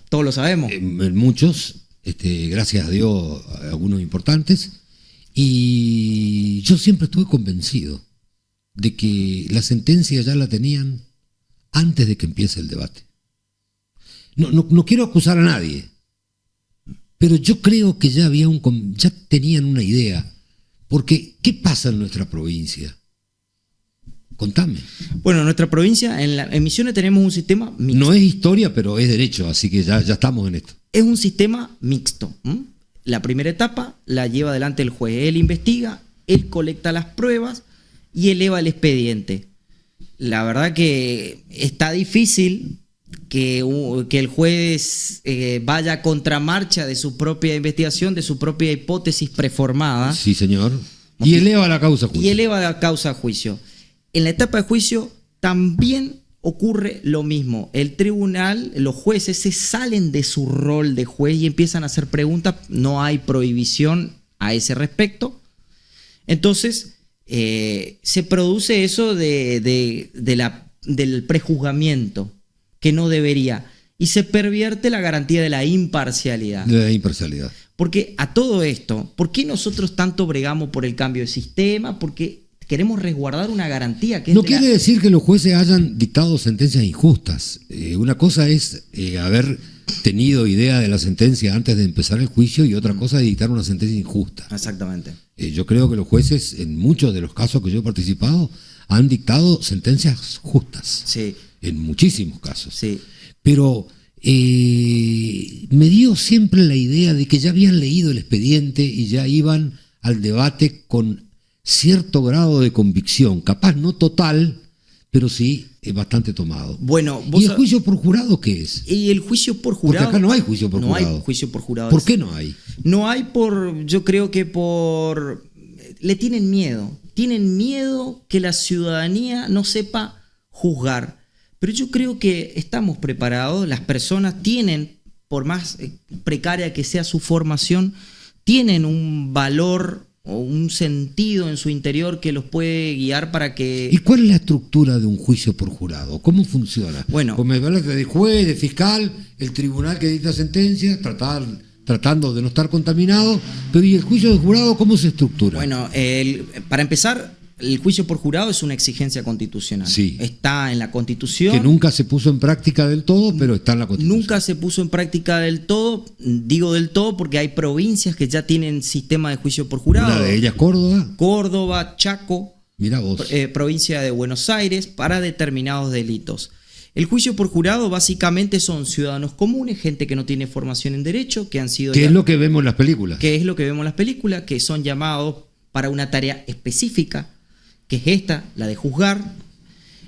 F: todos lo sabemos.
E: En muchos, gracias a Dios, algunos importantes. Y yo siempre estuve convencido de que la sentencia ya la tenían antes de que empiece el debate. No quiero acusar a nadie, pero yo creo que ya tenían una idea. Porque, ¿qué pasa en nuestra provincia? Contame.
F: Bueno, en nuestra provincia, en Misiones tenemos un sistema mixto.
E: No es historia, pero es derecho, así que ya estamos en esto.
F: Es un sistema mixto. La primera etapa la lleva adelante el juez. Él investiga, él colecta las pruebas y eleva el expediente. La verdad que está difícil que el juez vaya a contramarcha de su propia investigación, de su propia hipótesis preformada.
E: Sí, señor. Y eleva la causa a juicio.
F: En la etapa de juicio también ocurre lo mismo. El tribunal, los jueces se salen de su rol de juez y empiezan a hacer preguntas. No hay prohibición a ese respecto. Entonces, se produce eso del prejuzgamiento, que no debería. Y se pervierte la garantía de la imparcialidad. Porque a todo esto, ¿por qué nosotros tanto bregamos por el cambio de sistema? Porque queremos resguardar una garantía que
E: no quiere decir que los jueces hayan dictado sentencias injustas. Una cosa es haber tenido idea de la sentencia antes de empezar el juicio y otra cosa es dictar una sentencia injusta.
F: Exactamente.
E: Yo creo que los jueces, en muchos de los casos que yo he participado, han dictado sentencias justas.
F: Sí.
E: En muchísimos casos.
F: Sí.
E: Pero me dio siempre la idea de que ya habían leído el expediente y ya iban al debate con cierto grado de convicción, capaz no total, pero sí bastante tomado.
F: Bueno,
E: ¿y el juicio por jurado qué es?
F: Y el juicio por jurado...
E: Porque acá no hay juicio por jurado.
F: No hay juicio por jurado.
E: ¿Por qué no hay?
F: No hay yo creo que le tienen miedo. Tienen miedo que la ciudadanía no sepa juzgar. Pero yo creo que estamos preparados, las personas tienen, por más precaria que sea su formación, tienen un valor o un sentido en su interior que los puede guiar para que...
E: ¿Y cuál es la estructura de un juicio por jurado? ¿Cómo funciona?
F: Bueno,
E: pues me hablas de juez, de fiscal, el tribunal que dicta sentencia, tratando de no estar contaminado, pero ¿y el juicio de jurado cómo se estructura?
F: Bueno, para empezar, el juicio por jurado es una exigencia constitucional.
E: Sí.
F: Está en la Constitución.
E: Que nunca se puso en práctica del todo, pero está en la Constitución.
F: Nunca se puso en práctica del todo. Digo del todo porque hay provincias que ya tienen sistema de juicio por jurado.
E: Una de ellas Córdoba.
F: Córdoba, Chaco.
E: Mira vos.
F: Provincia de Buenos Aires para determinados delitos. El juicio por jurado básicamente son ciudadanos comunes, gente que no tiene formación en derecho, que han sido...
E: ¿Qué es lo que vemos en las películas?
F: Que es lo que vemos en las películas, que son llamados para una tarea específica, que es esta, la de juzgar.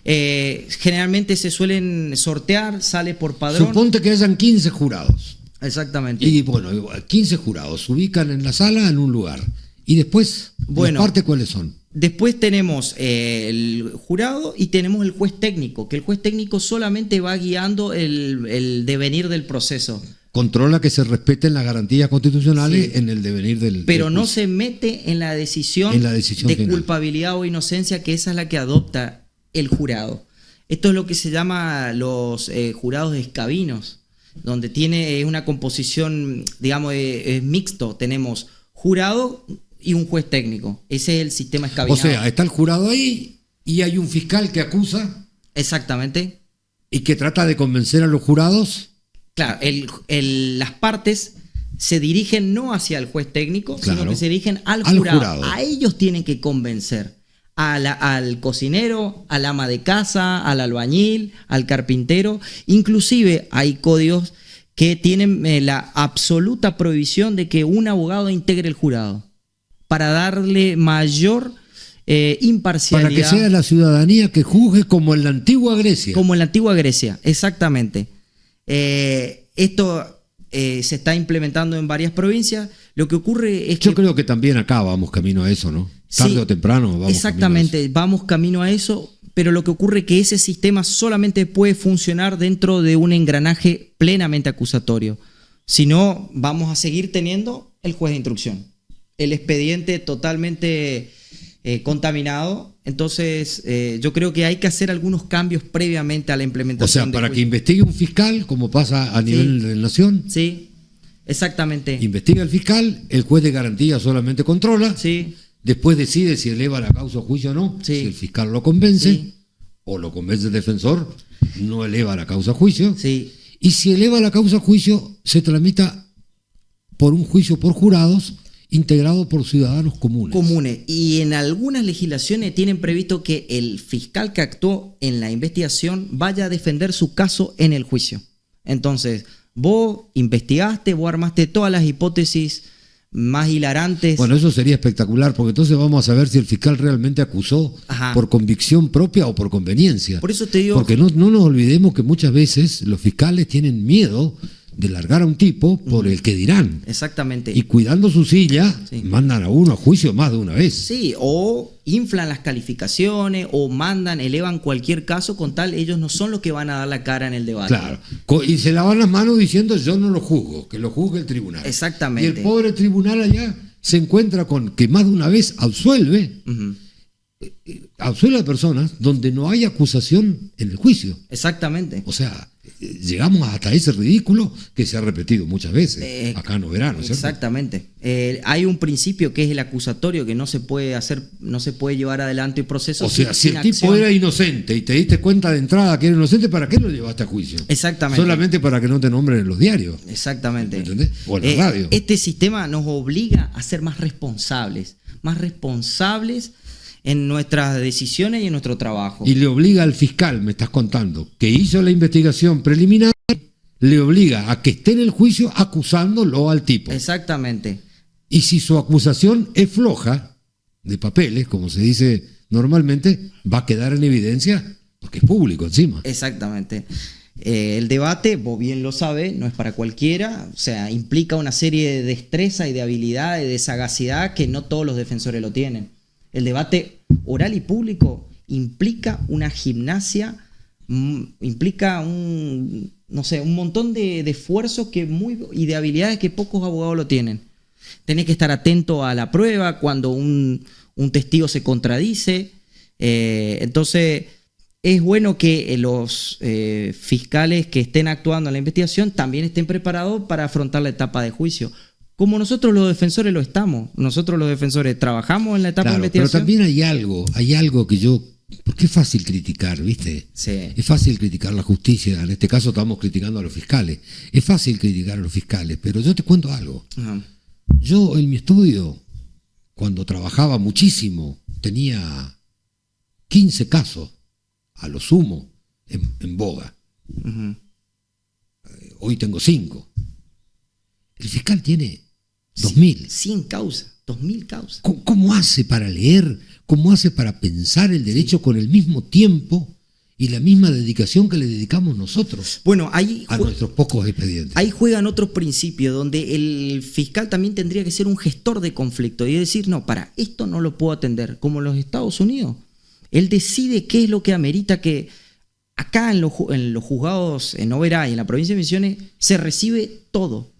F: Generalmente se suelen sortear, sale por padrón.
E: Suponte que hayan 15 jurados.
F: Exactamente.
E: Y bueno, 15 jurados se ubican en la sala en un lugar. Y después,
F: Bueno,
E: ¿las partes cuáles son?
F: Después tenemos el jurado y tenemos el juez técnico, que el juez técnico solamente va guiando el devenir del proceso.
E: Controla que se respeten las garantías constitucionales
F: Sí.
E: en el devenir del
F: Pero
E: del
F: no
E: juicio.
F: se mete en la decisión, de
E: final.
F: culpabilidad o inocencia, que esa es la que adopta el jurado. Esto es lo que se llama los jurados escabinos, donde tiene una composición, digamos, es mixto. Tenemos jurado y un juez técnico. Ese es el sistema
E: O
F: escabinado.
E: sea, está el jurado ahí y hay un fiscal que acusa
F: Exactamente.
E: y que trata de convencer a los jurados.
F: Claro, las partes se dirigen no hacia el juez técnico,
E: Claro.
F: sino que se dirigen al jurado. A ellos tienen que convencer. Al cocinero, al ama de casa, al albañil, al carpintero. Inclusive hay códigos que tienen la absoluta prohibición de que un abogado integre el jurado, para darle mayor imparcialidad.
E: Para que sea la ciudadanía que juzgue como en la antigua Grecia.
F: Como en la antigua Grecia, exactamente. Esto se está implementando en varias provincias. Lo que ocurre es
E: Yo
F: que...
E: creo que también acá vamos camino a eso, ¿no? Tarde
F: Sí,
E: o temprano vamos
F: exactamente,
E: camino a eso.
F: vamos camino a eso, pero lo que ocurre es que ese sistema solamente puede funcionar dentro de un engranaje plenamente acusatorio. Si no, vamos a seguir teniendo el juez de instrucción, el expediente totalmente contaminado. Entonces, yo creo que hay que hacer algunos cambios previamente a la
E: O
F: implementación.
E: sea, para que investigue un fiscal, como pasa a nivel de nación,
F: Sí, exactamente.
E: investiga el fiscal, el juez de garantía solamente controla,
F: Sí,
E: después decide si eleva la causa a juicio o no,
F: Sí.
E: si el fiscal lo convence,
F: Sí.
E: o lo convence el defensor, no eleva la causa a juicio,
F: sí,
E: y si eleva la causa a juicio, se tramita por un juicio por jurados, integrado por ciudadanos comunes.
F: Y en algunas legislaciones tienen previsto que el fiscal que actuó en la investigación vaya a defender su caso en el juicio. Entonces, vos investigaste, vos armaste todas las hipótesis más hilarantes.
E: Bueno, eso sería espectacular, porque entonces vamos a saber si el fiscal realmente acusó
F: Ajá.
E: por convicción propia o por conveniencia.
F: Por eso te digo...
E: Porque no nos olvidemos que muchas veces los fiscales tienen miedo de largar a un tipo por el que dirán.
F: Exactamente.
E: Y cuidando su silla,
F: Sí.
E: mandan a uno a juicio más de una vez.
F: Sí, o inflan las calificaciones, o elevan cualquier caso con tal, ellos no son los que van a dar la cara en el debate.
E: Claro. Y se lavan las manos diciendo yo no lo juzgo, que lo juzgue el tribunal.
F: Exactamente.
E: Y el pobre tribunal allá se encuentra con que más de una vez absuelve a personas donde no hay acusación en el juicio.
F: Exactamente.
E: O sea, llegamos hasta ese ridículo que se ha repetido muchas veces. Acá no verán, ¿no es cierto?
F: Exactamente. Hay un principio que es el acusatorio, que no se puede hacer, no se puede llevar adelante el proceso.
E: O sea, si
F: sin
E: el tipo
F: acción.
E: era inocente y te diste cuenta de entrada que era inocente, ¿para qué lo llevaste a juicio?
F: Exactamente.
E: Solamente para que no te nombren en los diarios.
F: Exactamente.
E: ¿Entendés? O en la radio.
F: Este sistema nos obliga a ser más responsables en nuestras decisiones y en nuestro trabajo.
E: Y le obliga al fiscal, me estás contando, que hizo la investigación preliminar, le obliga a que esté en el juicio acusándolo al tipo.
F: Exactamente.
E: Y si su acusación es floja, de papeles, como se dice normalmente, va a quedar en evidencia porque es público encima.
F: Exactamente. El debate, vos bien lo sabes, no es para cualquiera, o sea, implica una serie de destreza y de habilidad y de sagacidad que no todos los defensores lo tienen. El debate oral y público implica una gimnasia, implica un montón de esfuerzo y de habilidades que pocos abogados lo tienen. Tenés que estar atento a la prueba cuando un testigo se contradice. Entonces, es bueno que los fiscales que estén actuando en la investigación también estén preparados para afrontar la etapa de juicio. Como nosotros los defensores lo estamos. Nosotros los defensores trabajamos en la etapa de investigación.
E: Pero también hay algo que yo... Porque es fácil criticar, ¿viste?
F: Sí.
E: Es fácil criticar la justicia. En este caso estamos criticando a los fiscales. Es fácil criticar a los fiscales, pero yo te cuento algo.
F: Ajá.
E: Yo en mi estudio, cuando trabajaba muchísimo, tenía 15 casos, a lo sumo, en boga.
F: Ujú.
E: Hoy tengo 5. El fiscal tiene 2.000.
F: 100 causas, 2.000 causas.
E: ¿Cómo hace para leer? ¿Cómo hace para pensar el derecho con el mismo tiempo y la misma dedicación que le dedicamos nosotros
F: Bueno, ahí,
E: a nuestros pocos expedientes?
F: ahí juegan otros principios donde el fiscal también tendría que ser un gestor de conflicto y decir, no, para, esto no lo puedo atender, como en los Estados Unidos. Él decide qué es lo que amerita que acá en los juzgados en Oberá y en la provincia de Misiones se recibe todo,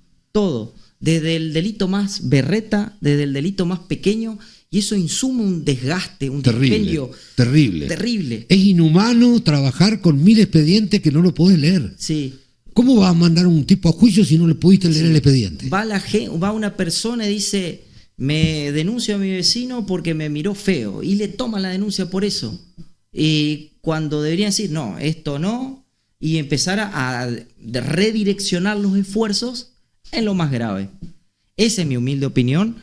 F: desde el delito más berreta, desde el delito más pequeño, y eso insuma un desgaste, un dispendio terrible.
E: Es inhumano trabajar con 1.000 expedientes que no lo podés leer.
F: Sí.
E: ¿Cómo vas a mandar a un tipo a juicio si no le pudiste leer el expediente?
F: Va una persona y dice, me denuncio a mi vecino porque me miró feo, y le toman la denuncia por eso. Y cuando deberían decir, no, esto no, y empezar a redireccionar los esfuerzos en lo más grave. Esa es mi humilde opinión.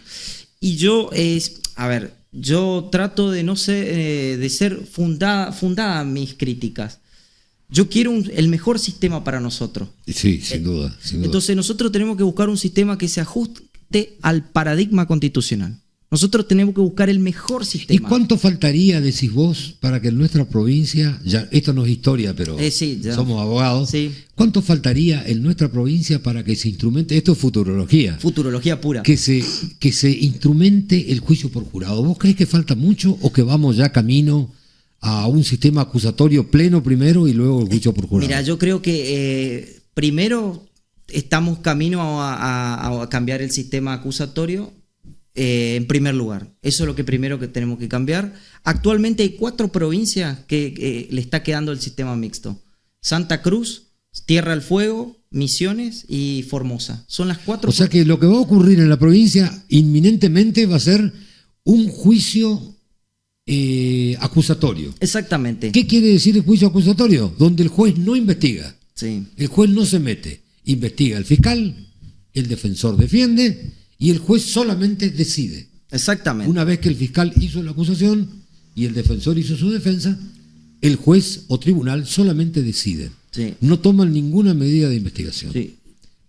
F: Y yo trato de no ser, de ser fundada en mis críticas. Yo quiero el mejor sistema para nosotros.
E: Sí, sin duda.
F: Entonces nosotros tenemos que buscar un sistema que se ajuste al paradigma constitucional. Nosotros tenemos que buscar el mejor sistema.
E: ¿Y cuánto faltaría, decís vos, para que en nuestra provincia, ya esto no es historia, pero somos abogados,
F: sí.
E: ¿Cuánto faltaría en nuestra provincia para que se instrumente, esto es futurología
F: Pura,
E: que se instrumente el juicio por jurado? ¿Vos crees que falta mucho o que vamos ya camino a un sistema acusatorio pleno primero y luego el juicio por jurado?
F: Mira, yo creo que primero estamos camino a cambiar el sistema acusatorio. En primer lugar, eso es lo que primero que tenemos que cambiar. Actualmente hay 4 provincias que le está quedando el sistema mixto: Santa Cruz, Tierra del Fuego, Misiones y Formosa. Son las 4.
E: O sea que lo que va a ocurrir en la provincia inminentemente va a ser un juicio acusatorio.
F: Exactamente.
E: ¿Qué quiere decir el juicio acusatorio? Donde el juez no investiga,
F: Sí.
E: el juez no se mete, investiga el fiscal, el defensor defiende y el juez solamente decide.
F: Exactamente.
E: Una vez que el fiscal hizo la acusación y el defensor hizo su defensa, el juez o tribunal solamente decide.
F: Sí.
E: No toman ninguna medida de investigación.
F: Sí.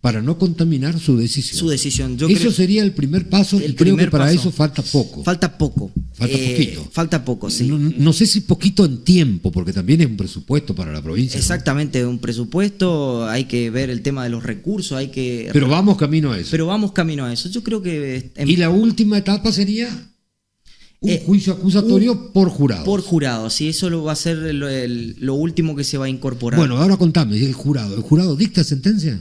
E: Para no contaminar su decisión.
F: Su decisión. Yo
E: Eso
F: creo,
E: sería el primer paso y creo que para eso falta poco.
F: Falta poco.
E: Poquito.
F: Falta poco, sí.
E: No sé si poquito en tiempo, porque también es un presupuesto para la provincia.
F: Exactamente, un presupuesto, hay que ver el tema de los recursos, hay que...
E: Pero vamos camino a eso.
F: Pero vamos camino a eso. Yo creo que...
E: Y la última etapa sería un juicio acusatorio por jurado.
F: Por jurado, sí, eso va a ser lo último que se va a incorporar.
E: Bueno, ahora contame, ¿el jurado dicta sentencia?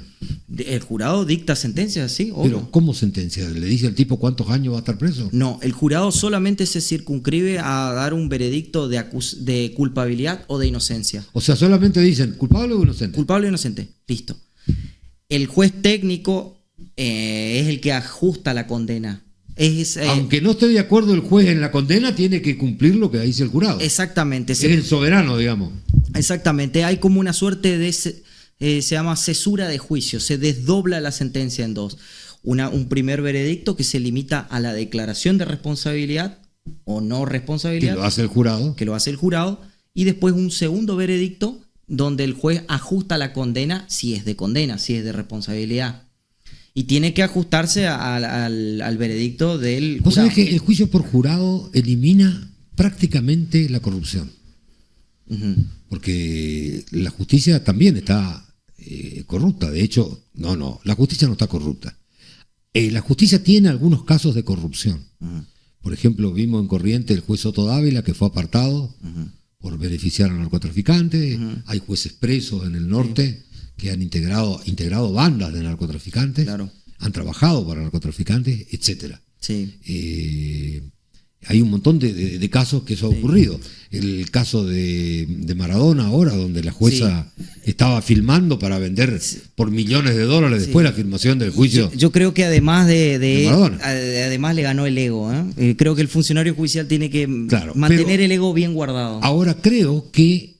F: El jurado dicta sentencia, sí, obvio.
E: Pero ¿cómo sentencia? ¿Le dice al tipo cuántos años va a estar preso?
F: No, el jurado solamente se circunscribe a dar un veredicto de culpabilidad o de inocencia.
E: O sea, solamente dicen culpable o inocente.
F: Culpable o inocente, listo. El juez técnico es el que ajusta la condena.
E: Aunque no esté de acuerdo el juez en la condena, tiene que cumplir lo que dice el jurado.
F: Exactamente.
E: Es el soberano, digamos.
F: Exactamente. Hay como una suerte de... se llama cesura de juicio. Se desdobla la sentencia en dos. Un primer veredicto que se limita a la declaración de responsabilidad o no responsabilidad.
E: Que lo hace el jurado.
F: Que lo hace el jurado. Y después un segundo veredicto donde el juez ajusta la condena, si es de responsabilidad. Y tiene que ajustarse al veredicto del jurado.
E: ¿Vos sabés que el juicio por jurado elimina prácticamente la corrupción?
F: Uh-huh.
E: Porque la justicia también está corrupta. De hecho, la justicia no está corrupta. La justicia tiene algunos casos de corrupción.
F: Uh-huh.
E: Por ejemplo, vimos en Corrientes el juez Soto Dávila, que fue apartado por beneficiar a narcotraficantes. Hay jueces presos en el norte que han integrado bandas de narcotraficantes,
F: claro.
E: Han trabajado para narcotraficantes, etcétera.
F: Sí.
E: Hay un montón de casos que eso ha ocurrido. El caso de Maradona ahora, donde la jueza estaba filmando para vender por millones de dólares después la filmación del juicio.
F: Yo creo que además
E: Maradona.
F: además le ganó el ego. Creo que el funcionario judicial tiene que mantener el ego bien guardado.
E: Ahora creo que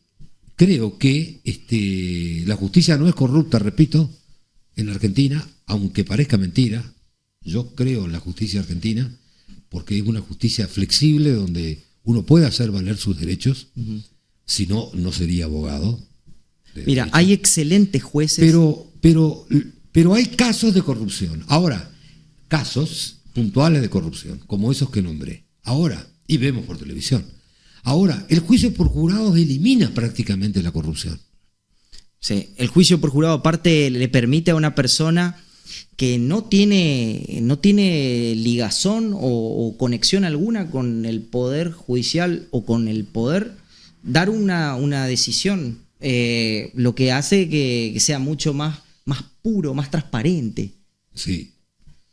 E: la justicia no es corrupta, repito, en Argentina, aunque parezca mentira. Yo creo en la justicia argentina porque es una justicia flexible donde uno puede hacer valer sus derechos. Si no, no sería abogado.
F: Mira,
E: derecho.
F: hay excelentes jueces.
E: Pero hay casos de corrupción. Ahora, casos puntuales de corrupción, como esos que nombré. Ahora, y vemos por televisión. Ahora, el juicio por jurados elimina prácticamente la corrupción.
F: Sí, el juicio por jurado aparte le permite a una persona que no tiene ligazón o conexión alguna con el poder judicial o con el poder dar una decisión, lo que hace que sea mucho más puro, más transparente.
E: Sí.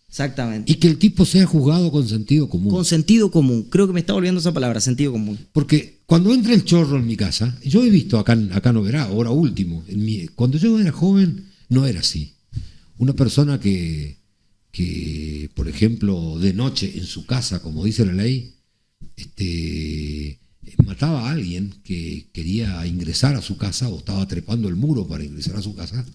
F: Exactamente.
E: Y que el tipo sea juzgado con sentido común.
F: Con sentido común. Creo que me está volviendo esa palabra, sentido común.
E: Porque cuando entra el chorro en mi casa, yo he visto acá no verá, ahora último, cuando yo era joven no era así. Una persona que, por ejemplo, de noche en su casa, como dice la ley, mataba a alguien que quería ingresar a su casa o estaba trepando el muro para ingresar a su casa,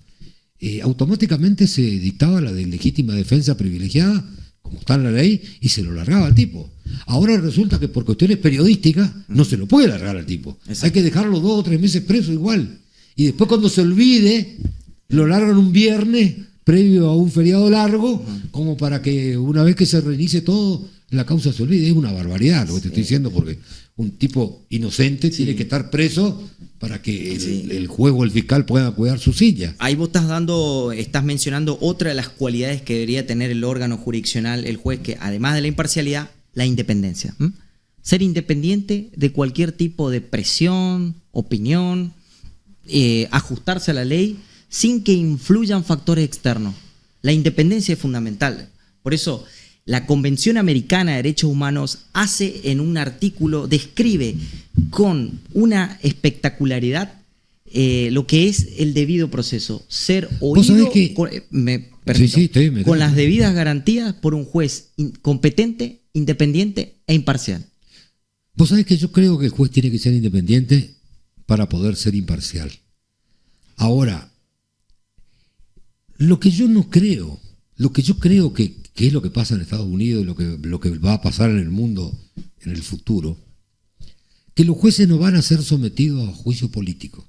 E: automáticamente se dictaba la de legítima defensa privilegiada, como está en la ley, y se lo largaba al tipo. Ahora resulta que por cuestiones periodísticas no se lo puede largar al tipo.
F: Exacto.
E: Hay que dejarlo 2 o 3 meses preso igual. Y después cuando se olvide, lo largan un viernes previo a un feriado largo, como para que una vez que se reinicie todo, la causa se olvide. Es una barbaridad lo que te estoy diciendo, porque un tipo inocente tiene que estar preso para que el juez o el fiscal pueda cuidar su silla.
F: Ahí vos estás mencionando otra de las cualidades que debería tener el órgano jurisdiccional, el juez, que además de la imparcialidad, la independencia. Ser independiente de cualquier tipo de presión, opinión, ajustarse a la ley sin que influyan factores externos. La independencia es fundamental. Por eso, la Convención Americana de Derechos Humanos hace en un artículo, describe con una espectacularidad lo que es el debido proceso. Ser oído con las debidas garantías por un juez competente, independiente e imparcial.
E: Vos sabés que yo creo que el juez tiene que ser independiente para poder ser imparcial. Ahora, lo que yo creo que es lo que pasa en Estados Unidos, lo que va a pasar en el mundo en el futuro, que los jueces no van a ser sometidos a juicio político.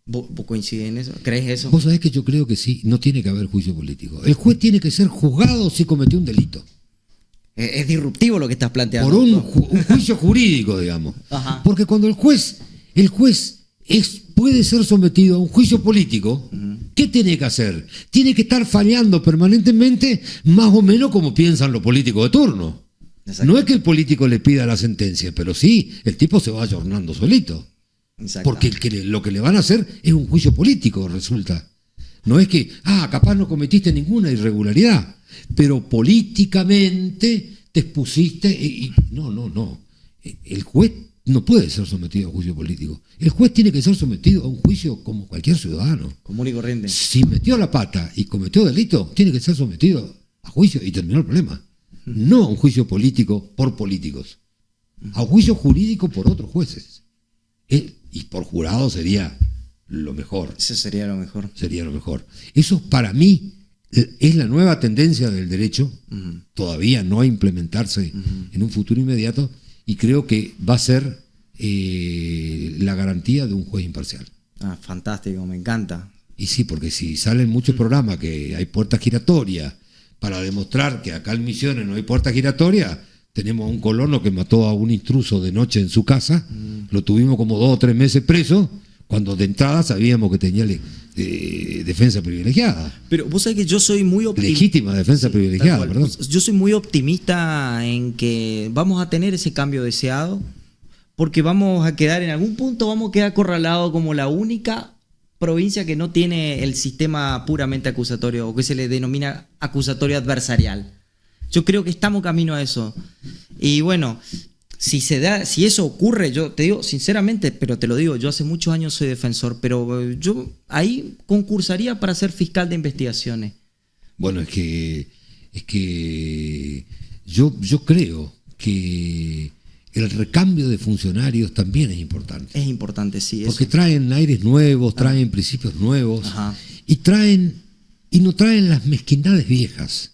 F: ¿Vos coincidís en eso? ¿Crees eso?
E: Vos sabés que yo creo que sí, no tiene que haber juicio político. El juez tiene que ser juzgado si cometió un delito.
F: Es disruptivo lo que estás planteando.
E: Por un juicio jurídico, digamos.
F: Ajá.
E: Porque cuando el juez puede ser sometido a un juicio político, ¿qué tiene que hacer? Tiene que estar fallando permanentemente, más o menos como piensan los políticos de turno. No es que el político le pida la sentencia, pero sí, el tipo se va ayornando solito. Porque lo que le van a hacer es un juicio político, resulta. No es que, capaz no cometiste ninguna irregularidad, pero políticamente te expusiste. No. El juez no puede ser sometido a juicio político. El juez tiene que ser sometido a un juicio como cualquier ciudadano.
F: Común y corriente.
E: Si metió la pata y cometió delito, tiene que ser sometido a juicio y terminó el problema. No a un juicio político por políticos. A un juicio jurídico por otros jueces. Y por jurado sería lo mejor.
F: Eso sería lo mejor.
E: Sería lo mejor. Eso para mí es la nueva tendencia del derecho, todavía no a implementarse en un futuro inmediato, y creo que va a ser la garantía de un juez imparcial.
F: Fantástico, me encanta.
E: Y sí, porque si salen muchos programas que hay puertas giratorias para demostrar que acá en Misiones no hay puerta giratoria, tenemos a un colono que mató a un intruso de noche en su casa, lo tuvimos como 2 o 3 meses preso, cuando de entrada sabíamos que tenía defensa privilegiada.
F: Pero vos sabés que yo soy muy optimista.
E: Legítima defensa privilegiada, perdón.
F: Yo soy muy optimista en que vamos a tener ese cambio deseado, porque vamos a quedar en algún punto, vamos a quedar acorralados como la única provincia que no tiene el sistema puramente acusatorio, o que se le denomina acusatorio adversarial. Yo creo que estamos camino a eso. Y bueno, si eso ocurre, yo te digo sinceramente, pero te lo digo, yo hace muchos años soy defensor, pero yo ahí concursaría para ser fiscal de investigaciones.
E: Bueno, es que yo creo que el recambio de funcionarios también es importante.
F: Es importante, sí.
E: Porque
F: eso.
E: traen aires nuevos, traen principios nuevos.
F: Ajá.
E: Y no traen las mezquindades viejas.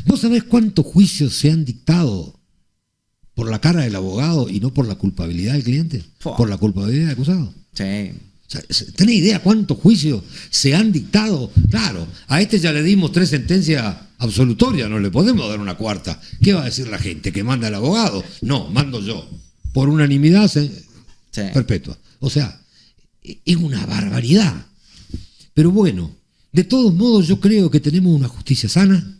E: ¿Vos sabés cuántos juicios se han dictado por la cara del abogado y no por la culpabilidad del cliente? Por la culpabilidad del acusado.
F: Sí.
E: O sea, ¿tenés idea cuántos juicios se han dictado? Claro, a este ya le dimos 3 sentencias absolutorias, no le podemos dar una cuarta. ¿Qué va a decir la gente? ¿Que manda el abogado? No, mando yo. Por unanimidad perpetua. O sea, es una barbaridad. Pero bueno, de todos modos yo creo que tenemos una justicia sana,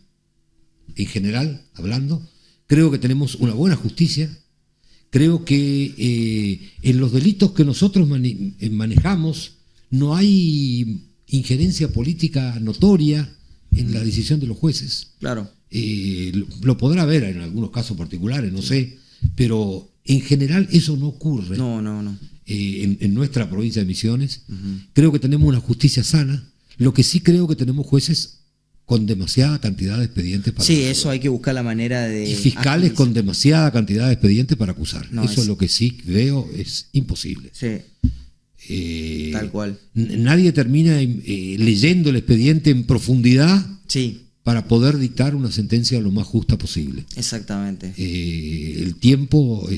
E: en general, hablando. Creo que tenemos una buena justicia. Creo que en los delitos que nosotros manejamos no hay injerencia política notoria en la decisión de los jueces.
F: Claro.
E: Lo podrá haber en algunos casos particulares, no sé, pero en general eso no ocurre.
F: No.
E: En nuestra provincia de Misiones. Creo que tenemos una justicia sana. Lo que sí creo que tenemos jueces con demasiada cantidad de expedientes para acusar.
F: Eso hay que buscar la manera de...
E: Y fiscales con demasiada cantidad de expedientes para acusar.
F: No,
E: eso es lo que sí veo, es imposible.
F: Sí. Tal cual.
E: Nadie termina leyendo el expediente en profundidad para poder dictar una sentencia lo más justa posible.
F: Exactamente.
E: El tiempo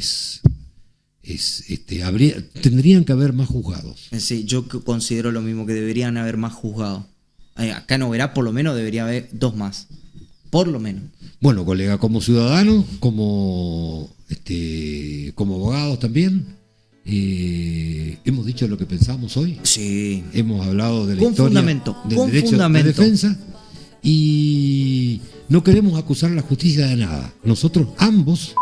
E: tendrían que haber más juzgados.
F: Sí, yo considero lo mismo, que deberían haber más juzgados. Acá en Oberá por lo menos debería haber 2 más. Por lo menos.
E: Bueno, colega, como ciudadanos, como abogados también, hemos dicho lo que pensamos hoy.
F: Sí.
E: Hemos hablado de la
F: con
E: historia
F: fundamento,
E: del
F: con
E: derecho
F: fundamento.
E: de defensa y no queremos acusar a la justicia de nada. Nosotros ambos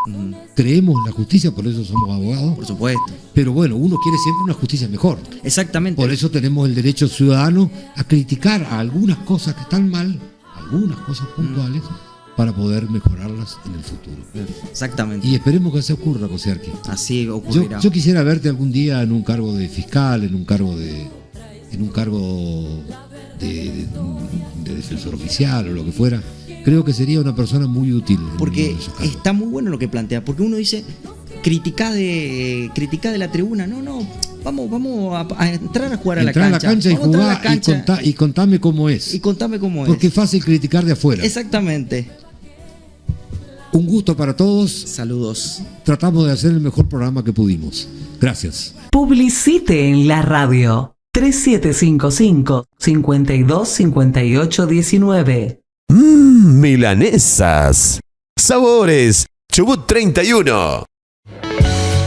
E: creemos en la justicia, por eso somos abogados.
F: Por supuesto.
E: Pero bueno, uno quiere siempre una justicia mejor.
F: Exactamente.
E: Por eso tenemos el derecho ciudadano a criticar a algunas cosas que están mal, algunas cosas puntuales, para poder mejorarlas en el futuro.
F: Exactamente.
E: Y esperemos que así ocurra, Cosiarqui.
F: Así ocurrirá.
E: Yo quisiera verte algún día en un cargo de fiscal, en un cargo de defensor oficial o lo que fuera. Creo que sería una persona muy útil.
F: Porque está muy bueno lo que plantea, porque uno dice, critica de la tribuna, no, vamos a entrar a jugar a la cancha.
E: Y jugar y contame cómo es. Porque es fácil criticar de afuera.
F: Exactamente.
E: Un gusto para todos.
F: Saludos.
A: Tratamos de hacer el mejor programa que pudimos. Gracias.
C: Publicite en la radio 3755 52 58 19.
G: Milanesas. Sabores. Chubut 31.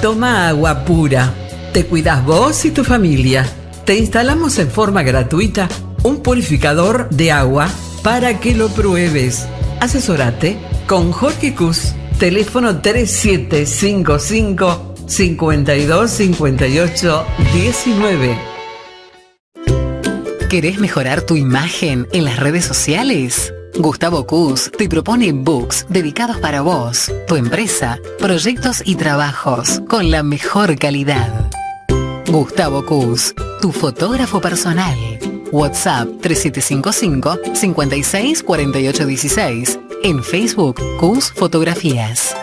C: Toma agua pura. Te cuidas vos y tu familia. Te instalamos en forma gratuita un purificador de agua para que lo pruebes. Asesorate con Jorge Cus. Teléfono 3755 52 58 19.
A: ¿Querés mejorar tu imagen en las redes sociales? Gustavo Cus te propone books dedicados para vos, tu empresa, proyectos y trabajos con la mejor calidad. Gustavo Cus, tu fotógrafo personal. WhatsApp 3755 56 48 16. En Facebook, Cus Fotografías.